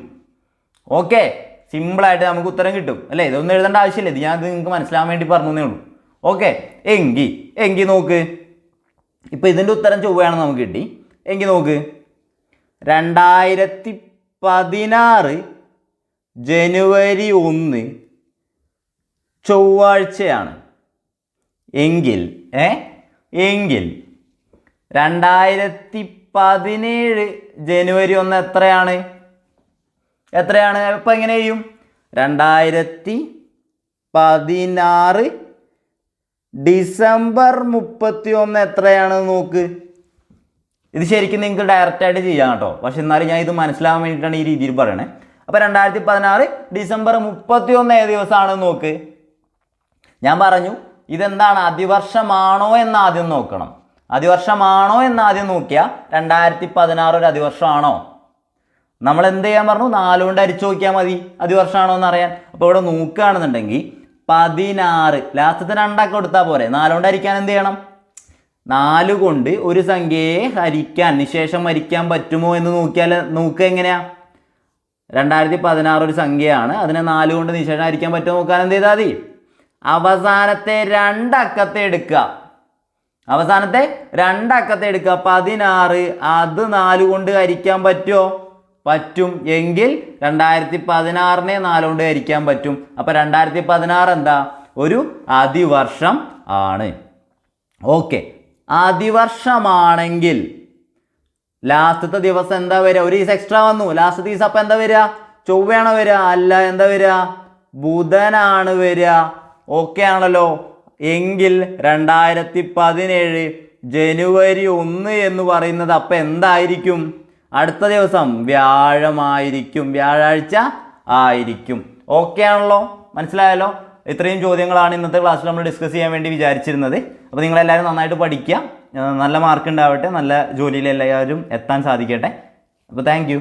ഓക്കെ, സിമ്പിളായിട്ട് നമുക്ക് ഉത്തരം കിട്ടും അല്ലേ? ഇതൊന്നും എഴുതേണ്ട ആവശ്യമില്ല, ഇത് ഞാൻ നിങ്ങൾക്ക് മനസ്സിലാവാൻ വേണ്ടി പറഞ്ഞതേ ഉള്ളൂ. ഓക്കെ, എങ്കിൽ നോക്ക്, ഇപ്പം ഇതിൻ്റെ ഉത്തരം ചൊവ്വയാണെന്ന് നമുക്ക് കിട്ടി. എങ്കിൽ നോക്ക്, 2016 ജനുവരി 1 ചൊവ്വാഴ്ചയാണ്. എങ്കിൽ 2017 ജനുവരി 1 എത്രയാണ്? ഇപ്പം എങ്ങനെ ചെയ്യും? 2016 ഡിസംബർ 31 എത്രയാണെന്ന് നോക്ക്. ഇത് ശരിക്കും നിങ്ങൾക്ക് ഡയറക്റ്റായിട്ട് ചെയ്യാം കേട്ടോ, പക്ഷെ എന്നാലും ഞാൻ ഇത് മനസ്സിലാവാൻ വേണ്ടിയിട്ടാണ് ഈ രീതിയിൽ പറയണേ. അപ്പോൾ 2016 ഡിസംബർ 31 ഏത് ദിവസമാണെന്ന് നോക്ക്. ഞാൻ പറഞ്ഞു ഇതെന്താണ്, അതിവർഷമാണോ എന്ന് ആദ്യം നോക്കണം. അതിവർഷമാണോ എന്ന് ആദ്യം നോക്കിയാൽ 2016 ഒരു അതിവർഷമാണോ? നമ്മൾ എന്ത് ചെയ്യാൻ പറഞ്ഞു? 4 കൊണ്ട് അരിച്ചു നോക്കിയാൽ മതി അതിവർഷമാണോ എന്ന് അറിയാൻ. അപ്പോൾ ഇവിടെ നോക്കുകയാണെന്നുണ്ടെങ്കിൽ 16 ലാസ്റ്റത്തെ 2 കൊടുത്താൽ പോരെ. 4 കൊണ്ട് ഹരിക്കാൻ എന്ത് ചെയ്യണം? 4 കൊണ്ട് ഒരു സംഖ്യയെ ഹരിക്കാൻ, നിശേഷം ഹരിക്കാൻ പറ്റുമോ എന്ന് നോക്കുക. എങ്ങനെയാ? 2016 ഒരു സംഖ്യയാണ്, അതിനെ 4 കൊണ്ട് നിശേഷം ഹരിക്കാൻ പറ്റുമോ നോക്കാൻ എന്ത് ചെയ്താൽ മതി? അവസാനത്തെ 2 അക്കത്തെ എടുക്കുക. 16, അത് 4 കൊണ്ട് ഹരിക്കാൻ പറ്റുമോ? പറ്റും. എങ്കിൽ 2016 4 കൊണ്ട് ഹരിക്കാൻ പറ്റും. അപ്പോൾ 2016 എന്താ? ഒരു അതിവർഷം ആണ്. ഓക്കെ, അതിവർഷമാണെങ്കിൽ ലാസ്റ്റത്തെ ദിവസം എന്താ വരിക? ഒരു ദിവസം എക്സ്ട്രാ വന്നു. ലാസ്റ്റ് ദിവസം അപ്പം എന്താ വരിക? ചൊവ്വയാണോ വരിക? അല്ല, എന്താ വരിക? ബുധനാണ് വരിക. ഓക്കെ ആണല്ലോ. എങ്കിൽ 2017 ജനുവരി 1 എന്ന് പറയുന്നത് അപ്പം എന്തായിരിക്കും? അടുത്ത ദിവസം വ്യാഴമായിരിക്കും, വ്യാഴാഴ്ച ആയിരിക്കും. ഓക്കെ ആണല്ലോ, മനസ്സിലായല്ലോ? ഇത്രയും ചോദ്യങ്ങളാണ് ഇന്നത്തെ ക്ലാസ്സിൽ നമ്മൾ ഡിസ്കസ് ചെയ്യാൻ വേണ്ടി വിചാരിച്ചിരുന്നത്. അപ്പോൾ നിങ്ങളെല്ലാവരും നന്നായിട്ട് പഠിക്കുക, നല്ല മാർക്ക് ഉണ്ടാവട്ടെ, നല്ല ജോലിയിൽ എല്ലാവരും എത്താൻ സാധിക്കട്ടെ. അപ്പോൾ താങ്ക് യു.